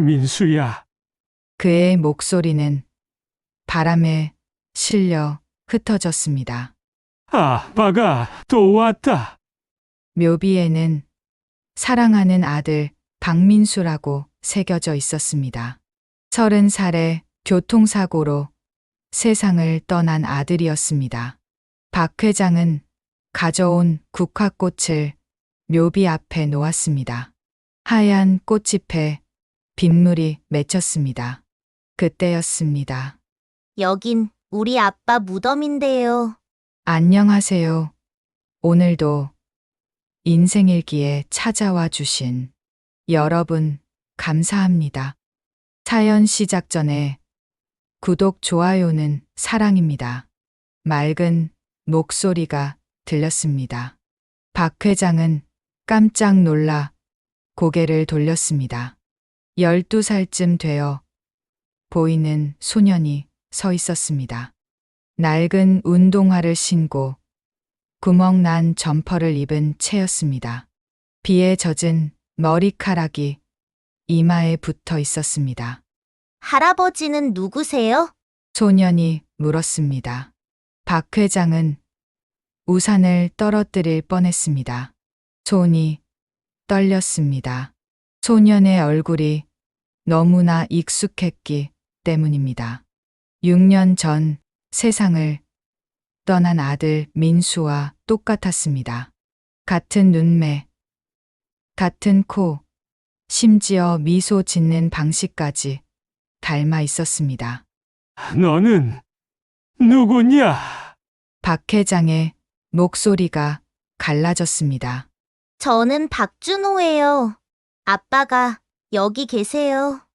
민수야. 그의 목소리는 바람에 실려 흩어졌습니다. 아빠가 또 왔다. 묘비에는 사랑하는 아들 박민수라고 새겨져 있었습니다. 30살에 교통사고로 세상을 떠난 아들이었습니다. 박 회장은 가져온 국화꽃을 묘비 앞에 놓았습니다. 하얀 꽃잎에 빗물이 맺혔습니다. 그때였습니다. 여긴 우리 아빠 무덤인데요. 안녕하세요. 오늘도 인생일기에 찾아와 주신 여러분 감사합니다. 사연 시작 전에 구독, 좋아요는 사랑입니다. 맑은 목소리가 들렸습니다. 박 회장은 깜짝 놀라 고개를 돌렸습니다. 12살쯤 되어 보이는 소년이 서 있었습니다. 낡은 운동화를 신고 구멍 난 점퍼를 입은 채였습니다. 비에 젖은 머리카락이 이마에 붙어 있었습니다. 할아버지는 누구세요? 소년이 물었습니다. 박 회장은 우산을 떨어뜨릴 뻔했습니다. 손이 떨렸습니다. 소년의 얼굴이 너무나 익숙했기 때문입니다. 6년 전 세상을 떠난 아들 민수와 똑같았습니다. 같은 눈매, 같은 코, 심지어 미소 짓는 방식까지 닮아 있었습니다. 너는 누구냐? 박 회장의 목소리가 갈라졌습니다. 저는 박준호예요. 아빠가 여기 계세요.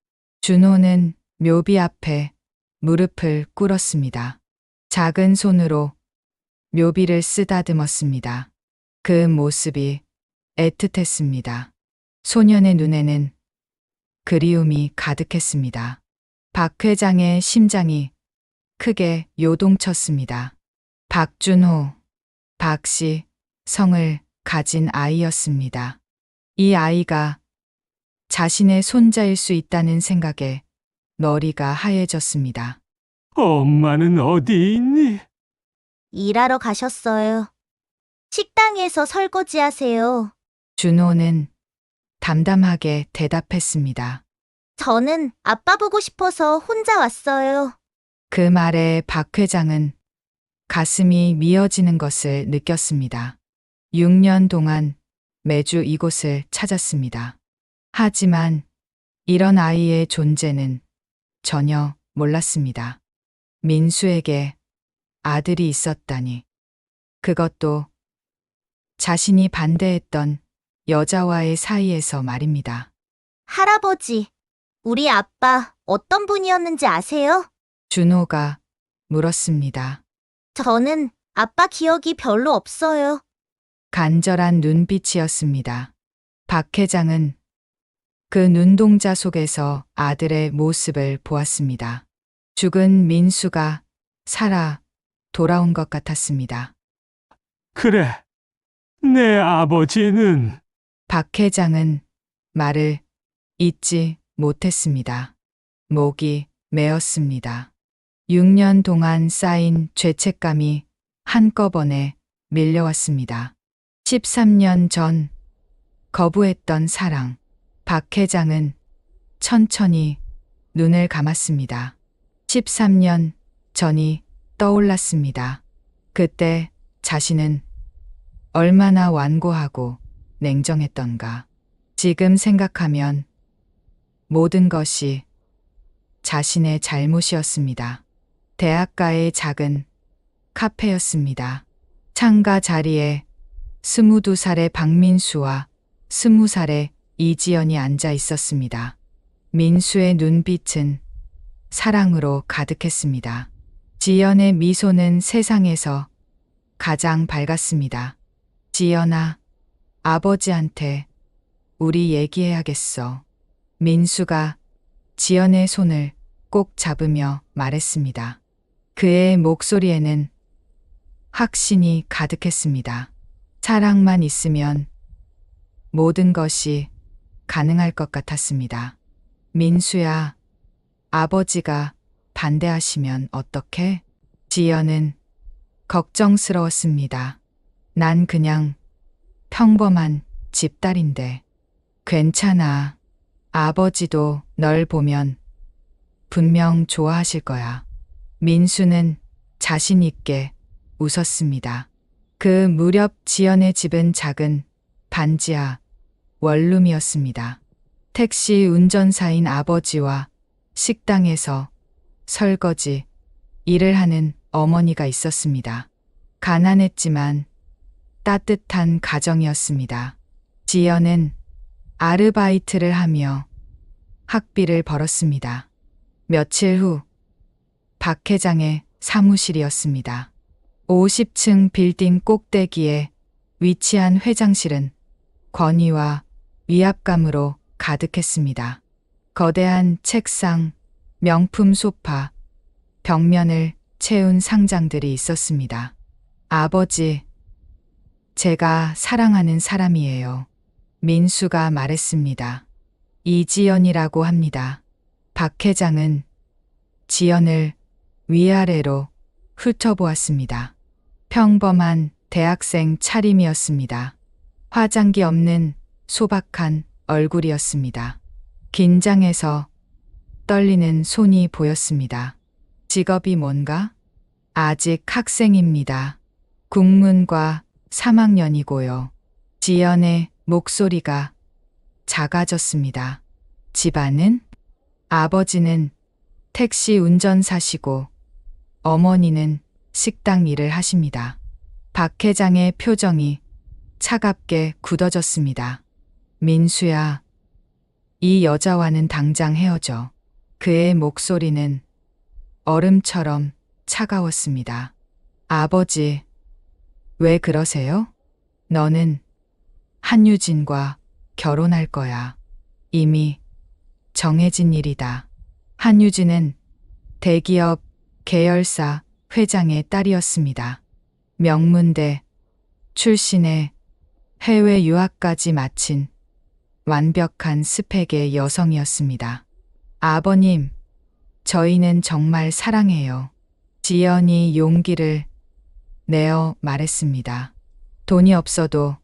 준호는 묘비 앞에 무릎을 꿇었습니다. 작은 손으로 묘비를 쓰다듬었습니다. 그 모습이 애틋했습니다. 소년의 눈에는 그리움이 가득했습니다. 박 회장의 심장이 크게 요동쳤습니다. 박준호, 박씨 성을 가진 아이였습니다. 이 아이가 자신의 손자일 수 있다는 생각에 머리가 하얘졌습니다. 엄마는 어디 있니? 일하러 가셨어요. 식당에서 설거지 하세요. 준호는 담담하게 대답했습니다. 저는 아빠 보고 싶어서 혼자 왔어요. 그 말에 박 회장은 가슴이 미어지는 것을 느꼈습니다. 6년 동안 매주 이곳을 찾았습니다. 하지만 이런 아이의 존재는 전혀 몰랐습니다. 민수에게 아들이 있었다니. 그것도 자신이 반대했던 여자와의 사이에서 말입니다. 할아버지, 우리 아빠 어떤 분이었는지 아세요? 준호가 물었습니다. 저는 아빠 기억이 별로 없어요. 간절한 눈빛이었습니다. 박 회장은 그 눈동자 속에서 아들의 모습을 보았습니다. 죽은 민수가 살아 돌아온 것 같았습니다. 그래. 내 아버지는 박 회장은 말을 잇지 못했습니다. 목이 메었습니다. 6년 동안 쌓인 죄책감이 한꺼번에 밀려왔습니다. 13년 전 거부했던 사랑. 박 회장은 천천히 눈을 감았습니다. 13년 전이 떠올랐습니다. 그때 자신은 얼마나 완고하고 냉정했던가. 지금 생각하면 모든 것이 자신의 잘못이었습니다. 대학가의 작은 카페였습니다. 창가 자리에 22살의 박민수와 20살의 이지연이 앉아 있었습니다. 민수의 눈빛은 사랑으로 가득했습니다. 지연의 미소는 세상에서 가장 밝았습니다. 지연아, 아버지한테 우리 얘기해야겠어. 민수가 지연의 손을 꼭 잡으며 말했습니다. 그의 목소리에는 확신이 가득했습니다. 사랑만 있으면 모든 것이 가능할 것 같았습니다. 민수야, 아버지가 반대하시면 어떡해? 지연은 걱정스러웠습니다. 난 그냥 평범한 집딸인데. 괜찮아. 아버지도 널 보면 분명 좋아하실 거야. 민수는 자신 있게 웃었습니다. 그 무렵 지연의 집은 작은 반지하 원룸이었습니다. 택시 운전사인 아버지와 식당에서 설거지 일을 하는 어머니가 있었습니다. 가난했지만 따뜻한 가정이었습니다. 지연은 아르바이트를 하며 학비를 벌었습니다. 며칠 후 박 회장의 사무실이었습니다. 50층 빌딩 꼭대기에 위치한 회장실은 권위와 위압감으로 가득했습니다. 거대한 책상, 명품 소파, 벽면을 채운 상장들이 있었습니다. 아버지, 제가 사랑하는 사람이에요. 민수가 말했습니다. 이지연이라고 합니다. 박 회장은 지연을 위아래로 훑어보았습니다. 평범한 대학생 차림이었습니다. 화장기 없는 소박한 얼굴이었습니다. 긴장해서 떨리는 손이 보였습니다. 직업이 뭔가? 아직 학생입니다. 국문과 3학년이고요. 지연의 목소리가 작아졌습니다. 집안은? 아버지는 택시 운전사시고 어머니는 식당 일을 하십니다. 박 회장의 표정이 차갑게 굳어졌습니다. 민수야, 이 여자와는 당장 헤어져. 그의 목소리는 얼음처럼 차가웠습니다. 아버지, 왜 그러세요? 너는 한유진과 결혼할 거야. 이미 정해진 일이다. 한유진은 대기업 계열사 회장의 딸이었습니다. 명문대 출신의 해외 유학까지 마친 완벽한 스펙의 여성이었습니다. 아버님, 저희는 정말 사랑해요. 지연이 용기를 내어 말했습니다. 돈이 없어도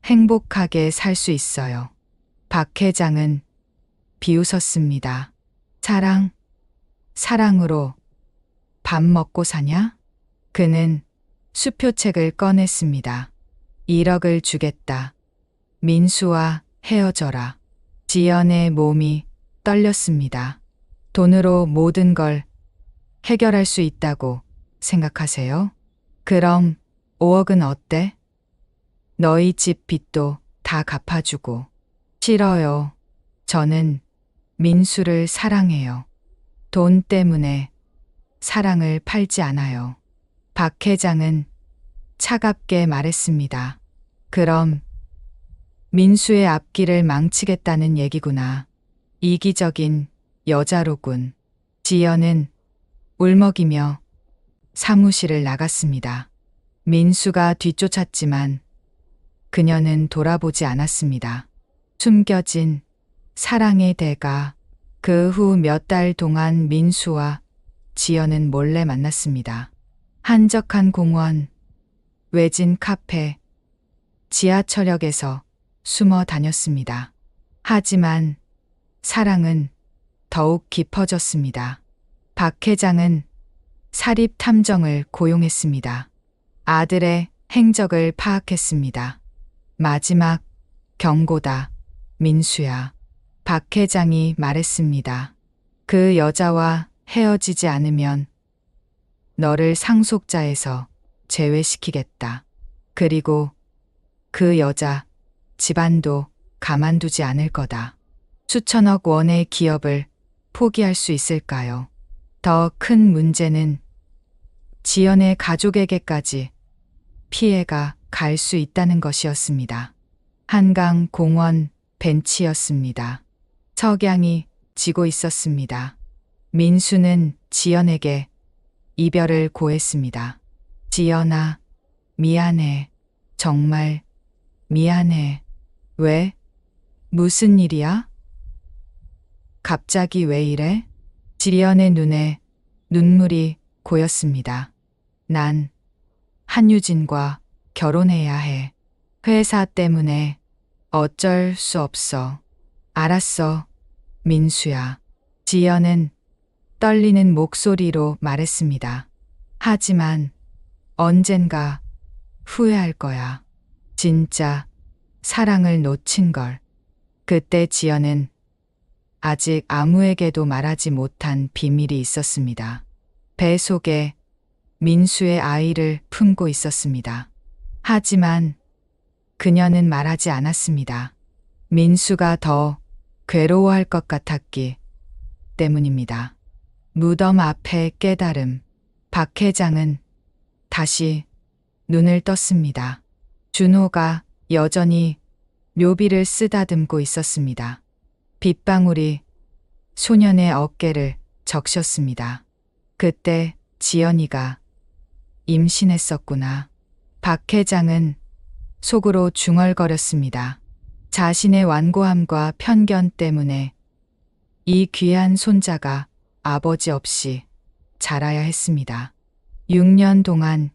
행복하게 살 수 있어요. 박 회장은 비웃었습니다. 사랑으로 밥 먹고 사냐? 그는 수표책을 꺼냈습니다. 1억을 주겠다. 민수와 헤어져라. 지연의 몸이 떨렸습니다. 돈으로 모든 걸 해결할 수 있다고 생각하세요? 그럼 5억은 어때? 너희 집 빚도 다 갚아주고. 싫어요. 저는 민수를 사랑해요. 돈 때문에 사랑을 팔지 않아요. 박 회장은 차갑게 말했습니다. 그럼 민수의 앞길을 망치겠다는 얘기구나. 이기적인 여자로군. 지연은 울먹이며 사무실을 나갔습니다. 민수가 뒤쫓았지만 그녀는 돌아보지 않았습니다. 숨겨진 사랑의 대가. 그 후 몇 달 동안 민수와 지연은 몰래 만났습니다. 한적한 공원, 외진 카페, 지하철역에서 숨어 다녔습니다. 하지만 사랑은 더욱 깊어졌습니다. 박 회장은 사립 탐정을 고용했습니다. 아들의 행적을 파악했습니다. 마지막 경고다, 민수야. 박 회장이 말했습니다. 그 여자와 헤어지지 않으면 너를 상속자에서 제외시키겠다. 그리고 그 여자 집안도 가만두지 않을 거다. 수천억 원의 기업을 포기할 수 있을까요? 더 큰 문제는 지연의 가족에게까지 피해가 갈 수 있다는 것이었습니다. 한강 공원 벤치였습니다. 석양이 지고 있었습니다. 민수는 지연에게 이별을 고했습니다. 지연아, 미안해. 정말 미안해. 왜? 무슨 일이야? 갑자기 왜 이래? 지연의 눈에 눈물이 고였습니다. 난 한유진과 결혼해야 해. 회사 때문에 어쩔 수 없어. 알았어, 민수야. 지연은 떨리는 목소리로 말했습니다. 하지만 언젠가 후회할 거야. 진짜 사랑을 놓친 걸. 그때 지연은 아직 아무에게도 말하지 못한 비밀이 있었습니다. 배 속에 민수의 아이를 품고 있었습니다. 하지만 그녀는 말하지 않았습니다. 민수가 더 괴로워할 것 같았기 때문입니다. 무덤 앞의 깨달음. 박 회장은 다시 눈을 떴습니다. 준호가 여전히 묘비를 쓰다듬고 있었습니다. 빗방울이 소년의 어깨를 적셨습니다. 그때 지연이가 임신했었구나. 박 회장은 속으로 중얼거렸습니다. 자신의 완고함과 편견 때문에 이 귀한 손자가 아버지 없이 자라야 했습니다. 6년 동안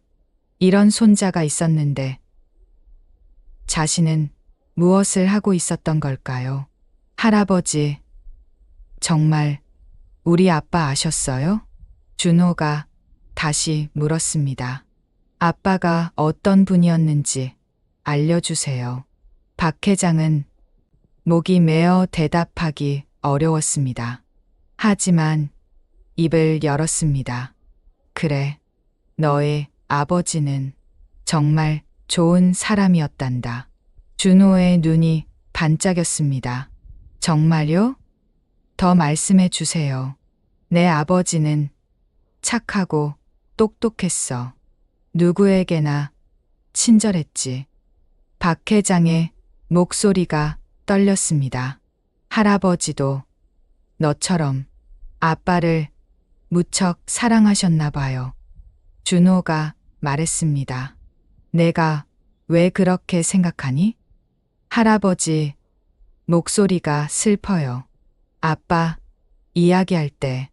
이런 손자가 있었는데 자신은 무엇을 하고 있었던 걸까요? 할아버지, 정말 우리 아빠 아셨어요? 준호가 다시 물었습니다. 아빠가 어떤 분이었는지 알려주세요. 박 회장은 목이 메어 대답하기 어려웠습니다. 하지만 입을 열었습니다. 그래, 너의 아버지는 정말 좋은 사람이었단다. 준호의 눈이 반짝였습니다. 정말요? 더 말씀해 주세요. 내 아버지는 착하고 똑똑했어. 누구에게나 친절했지. 박 회장의 목소리가 떨렸습니다. 할아버지도 너처럼 아빠를 무척 사랑하셨나 봐요. 준호가 말했습니다. 내가 왜 그렇게 생각하니? 할아버지 목소리가 슬퍼요. 아빠 이야기할 때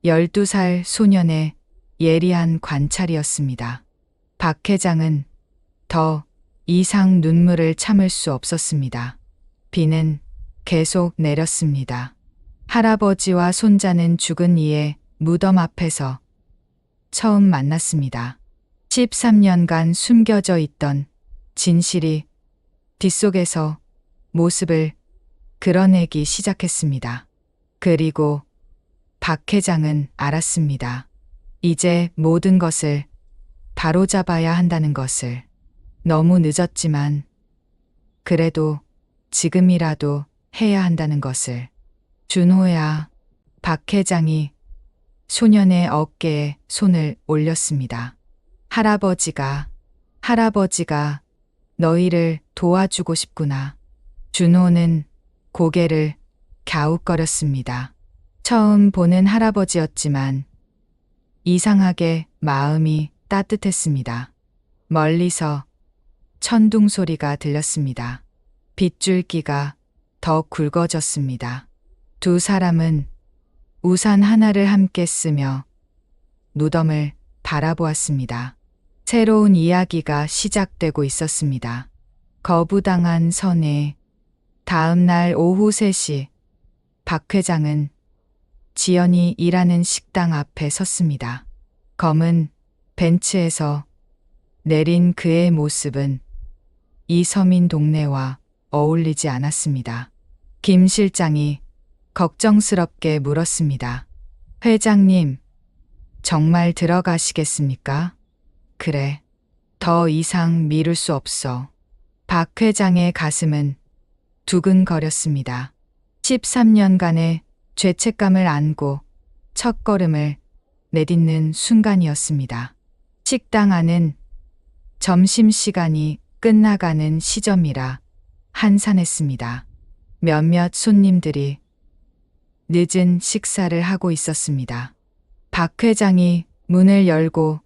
12살 소년의 예리한 관찰이었습니다. 박 회장은 더 이상 눈물을 참을 수 없었습니다. 비는 계속 내렸습니다. 할아버지와 손자는 죽은 이의 무덤 앞에서 처음 만났습니다. 13년간 숨겨져 있던 진실이 빗속에서 모습을 그려내기 시작했습니다. 그리고 박 회장은 알았습니다. 이제 모든 것을 바로잡아야 한다는 것을. 너무 늦었지만 그래도 지금이라도 해야 한다는 것을. 준호야. 박 회장이 소년의 어깨에 손을 올렸습니다. 할아버지가 너희를 도와주고 싶구나. 준호는 고개를 갸웃거렸습니다. 처음 보는 할아버지였지만 이상하게 마음이 따뜻했습니다. 멀리서 천둥 소리가 들렸습니다. 빗줄기가 더 굵어졌습니다. 두 사람은 우산 하나를 함께 쓰며 무덤을 바라보았습니다. 새로운 이야기가 시작되고 있었습니다. 거부당한 선해. 다음 날 오후 3시, 박 회장은 지연이 일하는 식당 앞에 섰습니다. 검은 벤츠에서 내린 그의 모습은 이 서민 동네와 어울리지 않았습니다. 김 실장이 걱정스럽게 물었습니다. 회장님, 정말 들어가시겠습니까? 그래, 더 이상 미룰 수 없어. 박 회장의 가슴은 두근거렸습니다. 13년간의 죄책감을 안고 첫걸음을 내딛는 순간이었습니다. 식당 안은 점심시간이 끝나가는 시점이라 한산했습니다. 몇몇 손님들이 늦은 식사를 하고 있었습니다. 박 회장이 문을 열고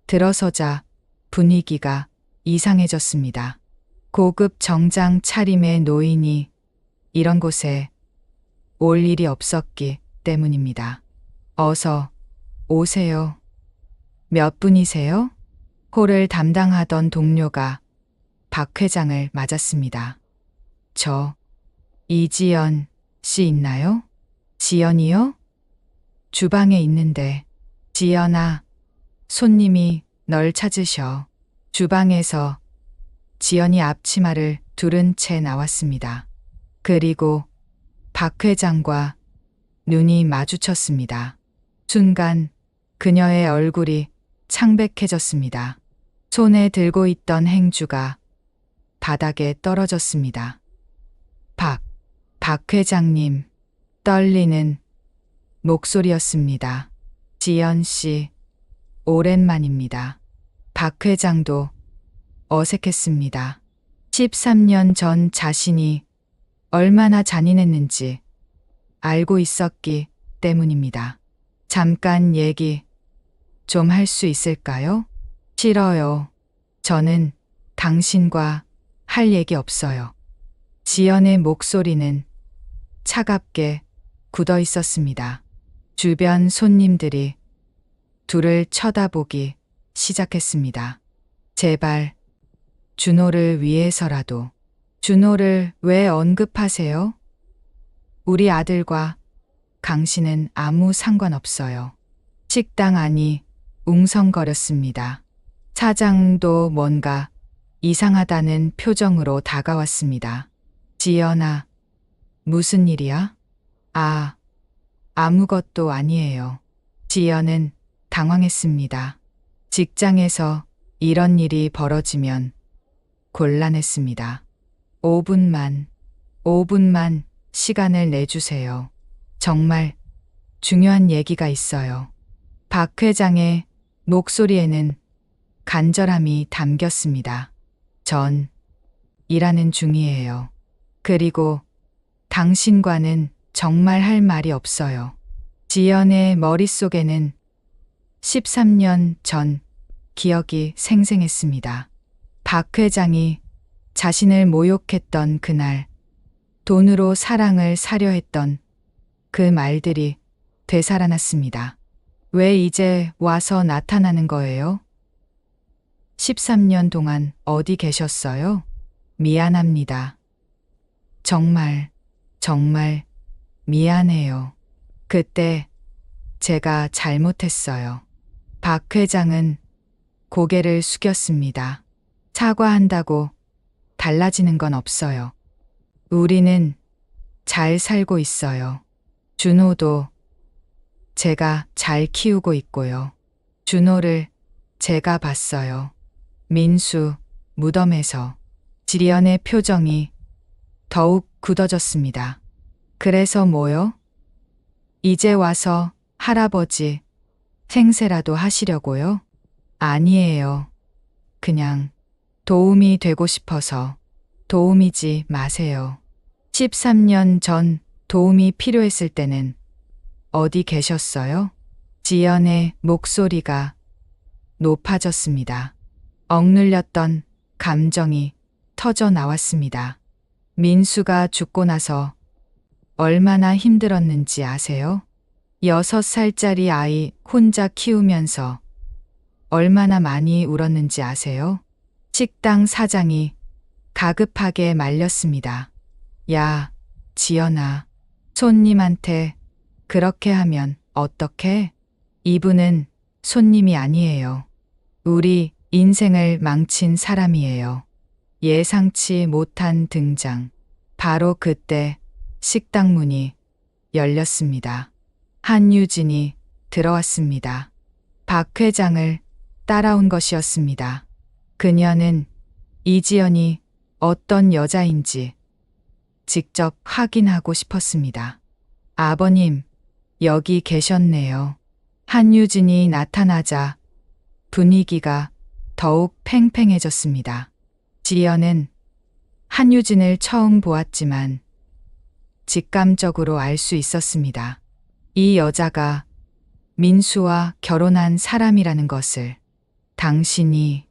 들어서자 분위기가 이상해졌습니다. 고급 정장 차림의 노인이 이런 곳에 올 일이 없었기 때문입니다. 어서 오세요. 몇 분이세요? 홀을 담당하던 동료가 박 회장을 맞았습니다. 저 이지연 씨 있나요? 지연이요? 주방에 있는데. 지연아, 손님이 널 찾으셔. 주방에서 지연이 앞치마를 두른 채 나왔습니다. 그리고 박 회장과 눈이 마주쳤습니다. 순간 그녀의 얼굴이 창백해졌습니다. 손에 들고 있던 행주가 바닥에 떨어졌습니다. 박 회장님, 떨리는 목소리였습니다. 지연 씨, 오랜만입니다. 박 회장도 어색했습니다. 13년 전 자신이 얼마나 잔인했는지 알고 있었기 때문입니다. 잠깐 얘기 좀 할 수 있을까요? 싫어요. 저는 당신과 할 얘기 없어요. 지연의 목소리는 차갑게 굳어 있었습니다. 주변 손님들이 둘을 쳐다보기 시작했습니다. 제발, 준호를 위해서라도. 준호를 왜 언급하세요? 우리 아들과 강씨는 아무 상관없어요. 식당 안이 웅성거렸습니다. 사장도 뭔가 이상하다는 표정으로 다가왔습니다. 지연아, 무슨 일이야? 아무것도 아니에요. 지연은 당황했습니다. 직장에서 이런 일이 벌어지면 곤란했습니다. 5분만 시간을 내주세요. 정말 중요한 얘기가 있어요. 박 회장의 목소리에는 간절함이 담겼습니다. 전 일하는 중이에요. 그리고 당신과는 정말 할 말이 없어요. 지연의 머릿속에는 13년 전 기억이 생생했습니다. 박 회장이 자신을 모욕했던 그날, 돈으로 사랑을 사려 했던 그 말들이 되살아났습니다. 왜 이제 와서 나타나는 거예요? 13년 동안 어디 계셨어요? 미안합니다. 정말 미안해요. 그때 제가 잘못했어요. 박 회장은 고개를 숙였습니다. 사과한다고 달라지는 건 없어요. 우리는 잘 살고 있어요. 준호도 제가 잘 키우고 있고요. 준호를 제가 봤어요. 민수 무덤에서. 지연의 표정이 더욱 굳어졌습니다. 그래서 뭐요? 이제 와서 할아버지 생세라도 하시려고요? 아니에요. 그냥 도움이 되고 싶어서. 도움이지 마세요. 13년 전 도움이 필요했을 때는 어디 계셨어요? 지연의 목소리가 높아졌습니다. 억눌렸던 감정이 터져 나왔습니다. 민수가 죽고 나서 얼마나 힘들었는지 아세요? 6살짜리 아이 혼자 키우면서 얼마나 많이 울었는지 아세요? 식당 사장이 가급하게 말렸습니다. 야, 지연아, 손님한테 그렇게 하면 어떡해? 이분은 손님이 아니에요. 우리 인생을 망친 사람이에요. 예상치 못한 등장. 바로 그때 식당 문이 열렸습니다. 한유진이 들어왔습니다. 박 회장을 따라온 것이었습니다. 그녀는 이지연이 어떤 여자인지 직접 확인하고 싶었습니다. 아버님, 여기 계셨네요. 한유진이 나타나자 분위기가 더욱 팽팽해졌습니다. 지연은 한유진을 처음 보았지만 직감적으로 알 수 있었습니다. 이 여자가 민수와 결혼한 사람이라는 것을. 당신이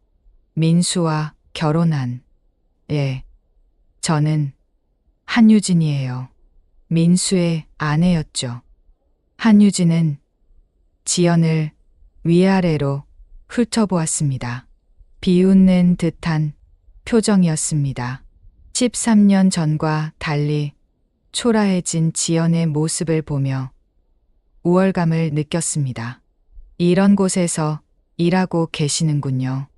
민수와 결혼한. 예, 저는 한유진이에요. 민수의 아내였죠. 한유진은 지연을 위아래로 훑어보았습니다. 비웃는 듯한 표정이었습니다. 13년 전과 달리 초라해진 지연의 모습을 보며 우월감을 느꼈습니다. 이런 곳에서 일하고 계시는군요.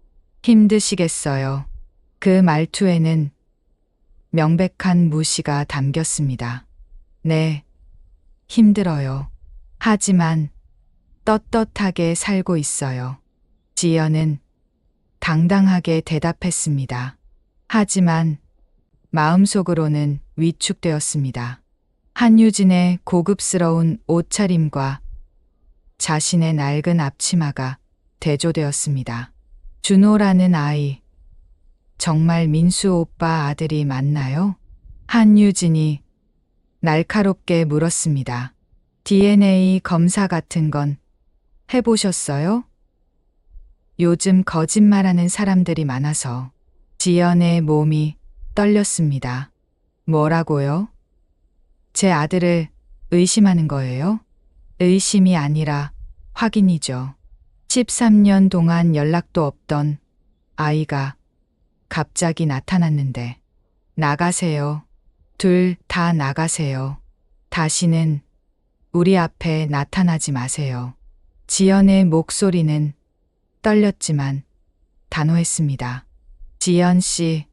힘드시겠어요. 그 말투에는 명백한 무시가 담겼습니다. 네, 힘들어요. 하지만 떳떳하게 살고 있어요. 지연은 당당하게 대답했습니다. 하지만 마음속으로는 위축되었습니다. 한유진의 고급스러운 옷차림과 자신의 낡은 앞치마가 대조되었습니다. 준호라는 아이, 정말 민수 오빠 아들이 맞나요? 한유진이 날카롭게 물었습니다. DNA 검사 같은 건 해보셨어요? 요즘 거짓말하는 사람들이 많아서 지연의 몸이 떨렸습니다. 뭐라고요? 제 아들을 의심하는 거예요? 의심이 아니라 확인이죠. 13년 동안 연락도 없던 아이가 갑자기 나타났는데 나가세요. 둘 다 나가세요. 다시는 우리 앞에 나타나지 마세요. 지연의 목소리는 떨렸지만 단호했습니다. 지연 씨,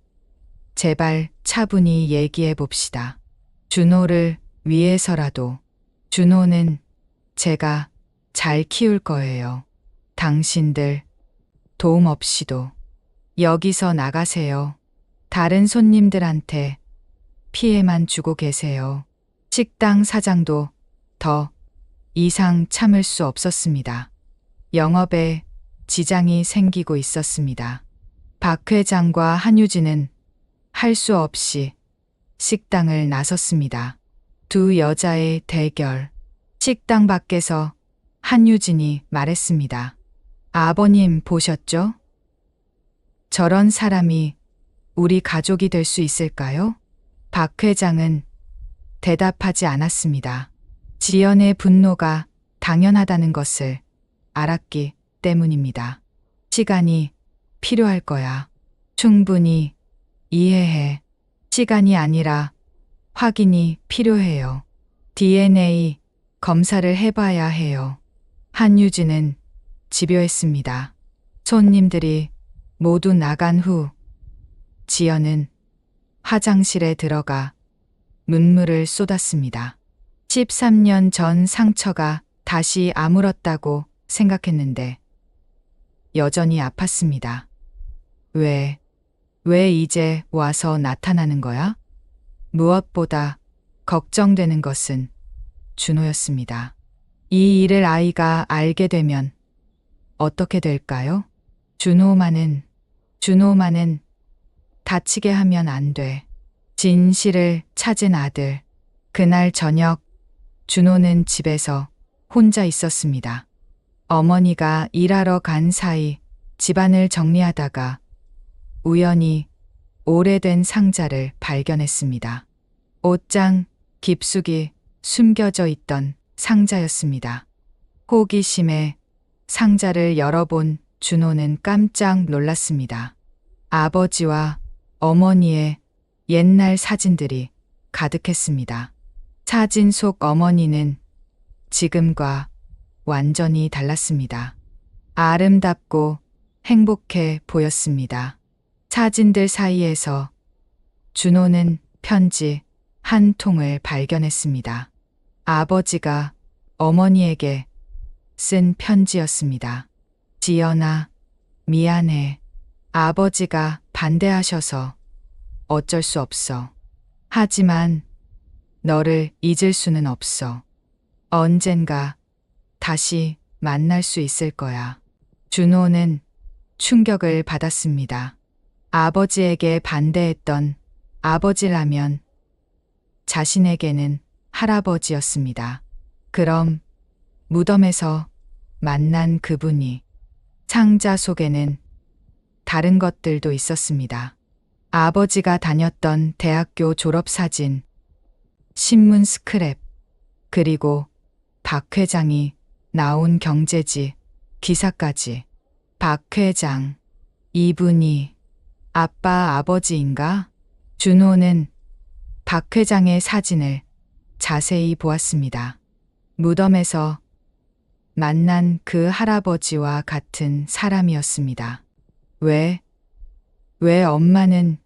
제발 차분히 얘기해 봅시다. 준호를 위해서라도. 준호는 제가 잘 키울 거예요. 당신들 도움 없이도. 여기서 나가세요. 다른 손님들한테 피해만 주고 계세요. 식당 사장도 더 이상 참을 수 없었습니다. 영업에 지장이 생기고 있었습니다. 박 회장과 한유진은 할 수 없이 식당을 나섰습니다. 두 여자의 대결. 식당 밖에서 한유진이 말했습니다. 아버님 보셨죠? 저런 사람이 우리 가족이 될 수 있을까요? 박 회장은 대답하지 않았습니다. 지연의 분노가 당연하다는 것을 알았기 때문입니다. 시간이 필요할 거야. 충분히 이해해. 시간이 아니라 확인이 필요해요. DNA 검사를 해봐야 해요. 한유진은 집요했습니다. 손님들이 모두 나간 후 지연은 화장실에 들어가 눈물을 쏟았습니다. 13년 전 상처가 다시 아물었다고 생각했는데 여전히 아팠습니다. 왜 이제 와서 나타나는 거야? 무엇보다 걱정되는 것은 준호였습니다. 이 일을 아이가 알게 되면 어떻게 될까요? 준호만은 다치게 하면 안 돼. 진실을 찾은 아들. 그날 저녁 준호는 집에서 혼자 있었습니다. 어머니가 일하러 간 사이 집안을 정리하다가 우연히 오래된 상자를 발견했습니다. 옷장 깊숙이 숨겨져 있던 상자였습니다. 호기심에 상자를 열어본 준호는 깜짝 놀랐습니다. 아버지와 어머니의 옛날 사진들이 가득했습니다. 사진 속 어머니는 지금과 완전히 달랐습니다. 아름답고 행복해 보였습니다. 사진들 사이에서 준호는 편지 한 통을 발견했습니다. 아버지가 어머니에게 쓴 편지였습니다. 지연아, 미안해. 아버지가 반대하셔서 어쩔 수 없어. 하지만 너를 잊을 수는 없어. 언젠가 다시 만날 수 있을 거야. 준호는 충격을 받았습니다. 아버지에게 반대했던 아버지라면 자신에게는 할아버지였습니다. 그럼 무덤에서 만난 그분이 상자 속에는 다른 것들도 있었습니다. 아버지가 다녔던 대학교 졸업사진, 신문 스크랩, 그리고 박 회장이 나온 경제지 기사까지. 박 회장, 이분이 아빠 아버지인가? 준호는 박 회장의 사진을 자세히 보았습니다. 무덤에서 만난 그 할아버지와 같은 사람이었습니다. 왜 엄마는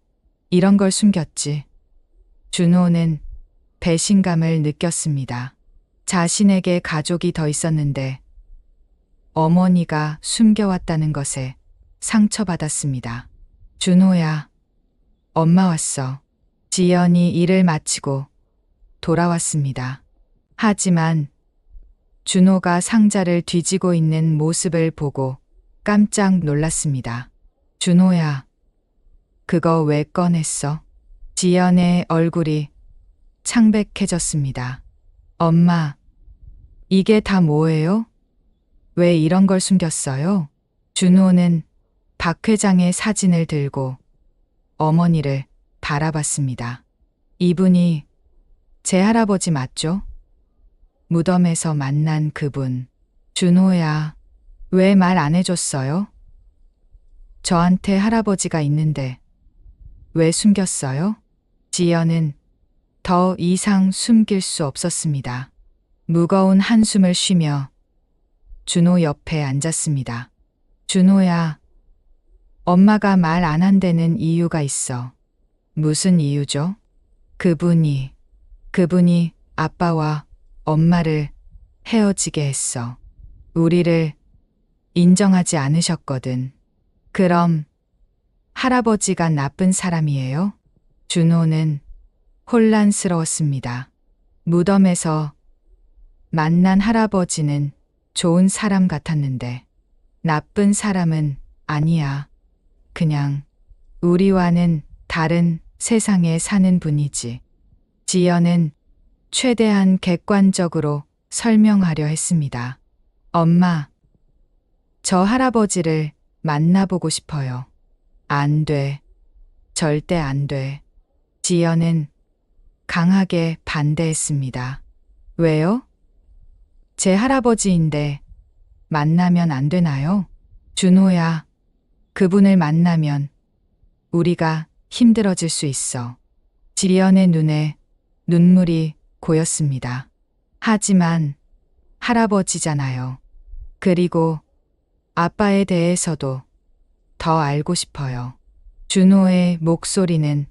이런 걸 숨겼지? 준호는 배신감을 느꼈습니다. 자신에게 가족이 더 있었는데 어머니가 숨겨왔다는 것에 상처받았습니다. 준호야, 엄마 왔어. 지연이 일을 마치고 돌아왔습니다. 하지만 준호가 상자를 뒤지고 있는 모습을 보고 깜짝 놀랐습니다. 준호야, 그거 왜 꺼냈어? 지연의 얼굴이 창백해졌습니다. 엄마, 이게 다 뭐예요? 왜 이런 걸 숨겼어요? 준호는 박 회장의 사진을 들고 어머니를 바라봤습니다. 이분이 제 할아버지 맞죠? 무덤에서 만난 그분. 준호야, 왜 말 안 해줬어요? 저한테 할아버지가 있는데 왜 숨겼어요? 지연은 더 이상 숨길 수 없었습니다. 무거운 한숨을 쉬며 준호 옆에 앉았습니다. 준호야, 엄마가 말 안 한다는 이유가 있어. 무슨 이유죠? 그분이 아빠와 엄마를 헤어지게 했어. 우리를 인정하지 않으셨거든. 그럼 할아버지가 나쁜 사람이에요? 준호는 혼란스러웠습니다. 무덤에서 만난 할아버지는 좋은 사람 같았는데 나쁜 사람은 아니야. 그냥 우리와는 다른 세상에 사는 분이지. 지연은 최대한 객관적으로 설명하려 했습니다. 엄마, 저 할아버지를 만나보고 싶어요. 안 돼. 절대 안 돼. 지연은 강하게 반대했습니다. 왜요? 제 할아버지인데 만나면 안 되나요? 준호야, 그분을 만나면 우리가 힘들어질 수 있어. 지연의 눈에 눈물이 고였습니다. 하지만 할아버지잖아요. 그리고 아빠에 대해서도 더 알고 싶어요. 준호의 목소리는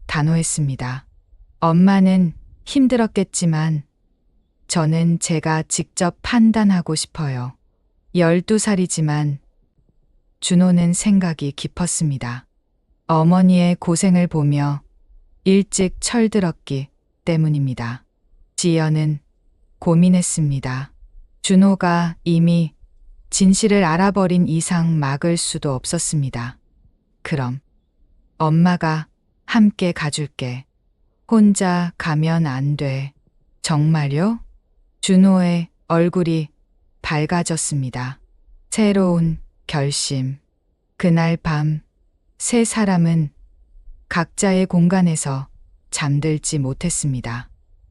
단호했습니다. 엄마는 힘들었겠지만 저는 제가 직접 판단하고 싶어요. 12살이지만 준호는 생각이 깊었습니다. 어머니의 고생을 보며 일찍 철들었기 때문입니다. 지연은 고민했습니다. 준호가 이미 진실을 알아버린 이상 막을 수도 없었습니다. 그럼 엄마가 함께 가줄게. 혼자 가면 안 돼. 정말요? 준호의 얼굴이 밝아졌습니다. 새로운 결심. 그날 밤 세 사람은 각자의 공간에서 잠들지 못했습니다.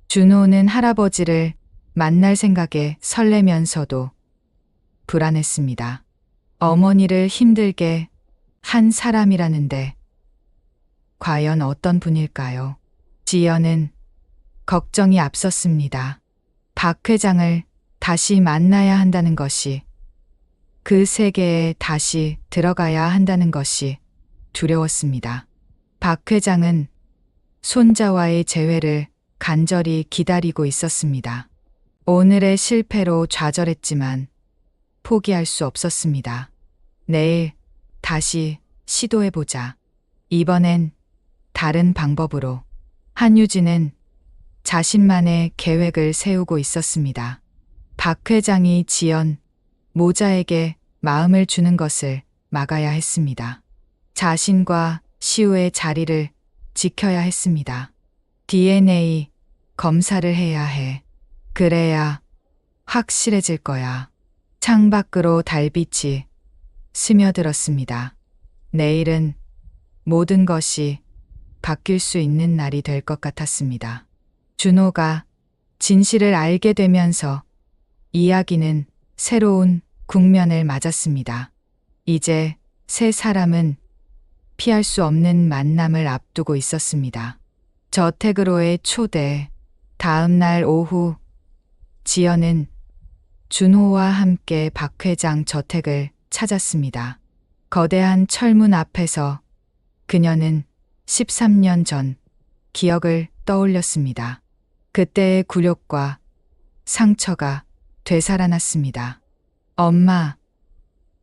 준호는 할아버지를 만날 생각에 설레면서도 불안했습니다. 어머니를 힘들게 한 사람이라는데 과연 어떤 분일까요? 지연은 걱정이 앞섰습니다. 박 회장을 다시 만나야 한다는 것이, 그 세계에 다시 들어가야 한다는 것이 두려웠습니다. 박 회장은 손자와의 재회를 간절히 기다리고 있었습니다. 오늘의 실패로 좌절했지만 포기할 수 없었습니다. 내일 다시 시도해보자. 이번엔 다른 방법으로. 한유진은 자신만의 계획을 세우고 있었습니다. 박 회장이 지연 모자에게 마음을 주는 것을 막아야 했습니다. 자신과 시우의 자리를 지켜야 했습니다. DNA 검사를 해야 해. 그래야 확실해질 거야. 창밖으로 달빛이 스며들었습니다. 내일은 모든 것이 바뀔 수 있는 날이 될 것 같았습니다. 준호가 진실을 알게 되면서 이야기는 새로운 국면을 맞았습니다. 이제 세 사람은 피할 수 없는 만남을 앞두고 있었습니다. 저택으로의 초대. 다음 날 오후 지연은 준호와 함께 박 회장 저택을 찾았습니다. 거대한 철문 앞에서 그녀는 13년 전 기억을 떠올렸습니다. 그때의 굴욕과 상처가 되살아났습니다. 엄마,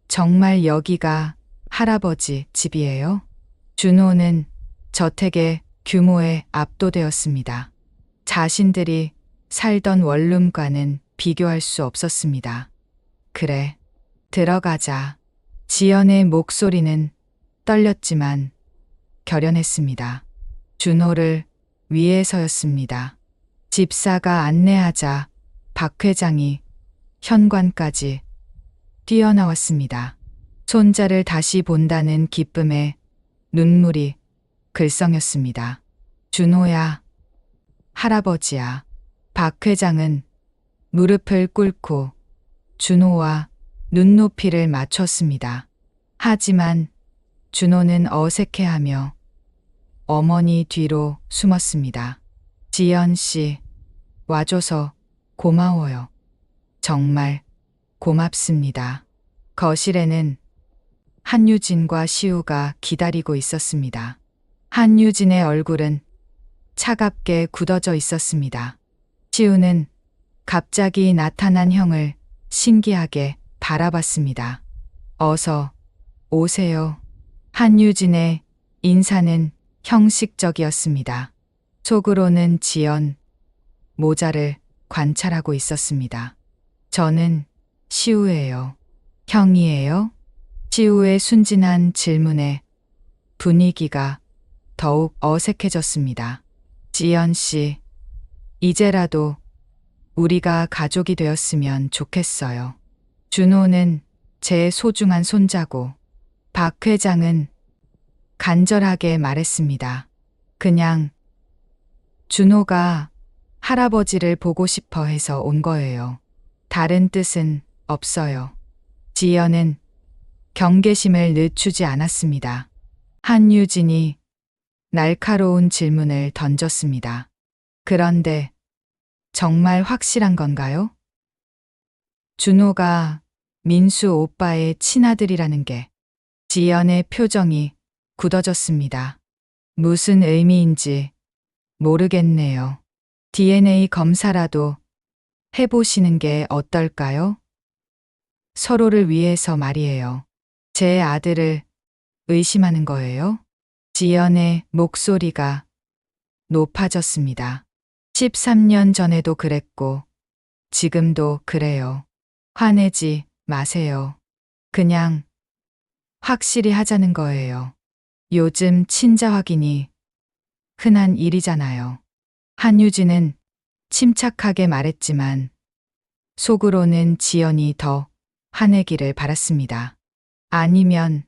정말 여기가 할아버지 집이에요? 준호는 저택의 규모에 압도되었습니다. 자신들이 살던 원룸과는 비교할 수 없었습니다. 그래, 들어가자. 지연의 목소리는 떨렸지만 결연했습니다. 준호를 위해서였습니다. 집사가 안내하자 박 회장이 현관까지 뛰어나왔습니다. 손자를 다시 본다는 기쁨에 눈물이 글썽였습니다. 준호야, 할아버지야. 박 회장은 무릎을 꿇고 준호와 눈높이를 맞췄습니다. 하지만 준호는 어색해하며 어머니 뒤로 숨었습니다. 지연 씨, 와줘서 고마워요. 정말 고맙습니다. 거실에는 한유진과 시우가 기다리고 있었습니다. 한유진의 얼굴은 차갑게 굳어져 있었습니다. 시우는 갑자기 나타난 형을 신기하게 바라봤습니다. 어서 오세요. 한유진의 인사는 형식적이었습니다. 속으로는 지연, 모자를 관찰하고 있었습니다. 저는 시우예요. 형이에요? 시우의 순진한 질문에 분위기가 더욱 어색해졌습니다. 지연 씨, 이제라도 우리가 가족이 되었으면 좋겠어요. 준호는 제 소중한 손자고 박 회장은 간절하게 말했습니다. 그냥 준호가 할아버지를 보고 싶어 해서 온 거예요. 다른 뜻은 없어요. 지연은 경계심을 늦추지 않았습니다. 한유진이 날카로운 질문을 던졌습니다. 그런데 정말 확실한 건가요? 준호가 민수 오빠의 친아들이라는 게. 지연의 표정이 굳어졌습니다. 무슨 의미인지 모르겠네요. DNA 검사라도 해보시는 게 어떨까요? 서로를 위해서 말이에요. 제 아들을 의심하는 거예요? 지연의 목소리가 높아졌습니다. 13년 전에도 그랬고 지금도 그래요. 화내지 마세요. 그냥 확실히 하자는 거예요. 요즘 친자 확인이 흔한 일이잖아요. 한유진은 침착하게 말했지만 속으로는 지연이 더 화내기를 바랐습니다. 아니면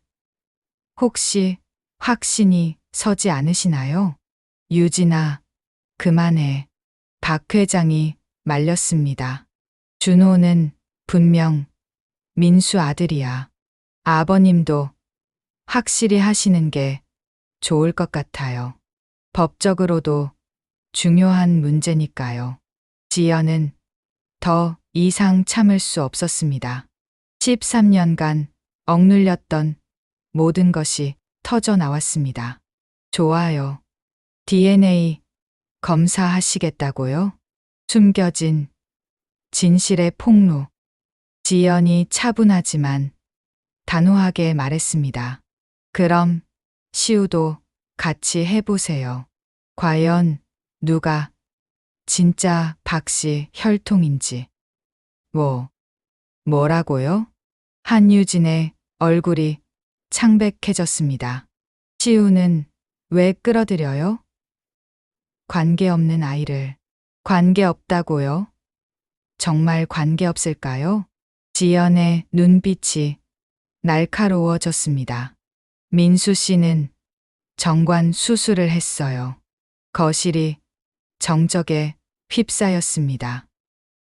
혹시 확신이 서지 않으시나요? 유진아, 그만해. 박 회장이 말렸습니다. 준호는 분명 민수 아들이야. 아버님도 확실히 하시는 게 좋을 것 같아요. 법적으로도 중요한 문제니까요. 지연은 더 이상 참을 수 없었습니다. 13년간 억눌렸던 모든 것이 터져 나왔습니다. 좋아요. DNA 검사하시겠다고요? 숨겨진 진실의 폭로. 지연이 차분하지만 단호하게 말했습니다. 그럼 시우도 같이 해보세요. 과연 누가 진짜 박씨 혈통인지. 뭐라고요? 한유진의 얼굴이 창백해졌습니다. 시우는 왜 끌어들여요? 관계없는 아이를. 관계없다고요? 정말 관계없을까요? 지연의 눈빛이 날카로워졌습니다. 민수 씨는 정관 수술을 했어요. 거실이 정적에 휩싸였습니다.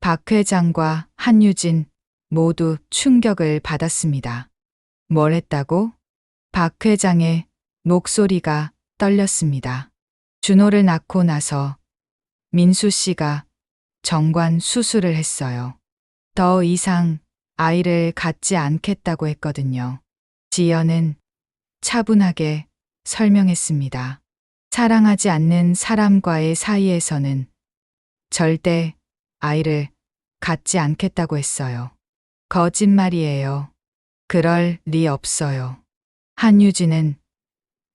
박 회장과 한유진 모두 충격을 받았습니다. 뭘 했다고? 박 회장의 목소리가 떨렸습니다. 준호를 낳고 나서 민수 씨가 정관 수술을 했어요. 더 이상 아이를 갖지 않겠다고 했거든요. 지연은 차분하게 설명했습니다. 사랑하지 않는 사람과의 사이에서는 절대 아이를 갖지 않겠다고 했어요. 거짓말이에요. 그럴 리 없어요. 한유진은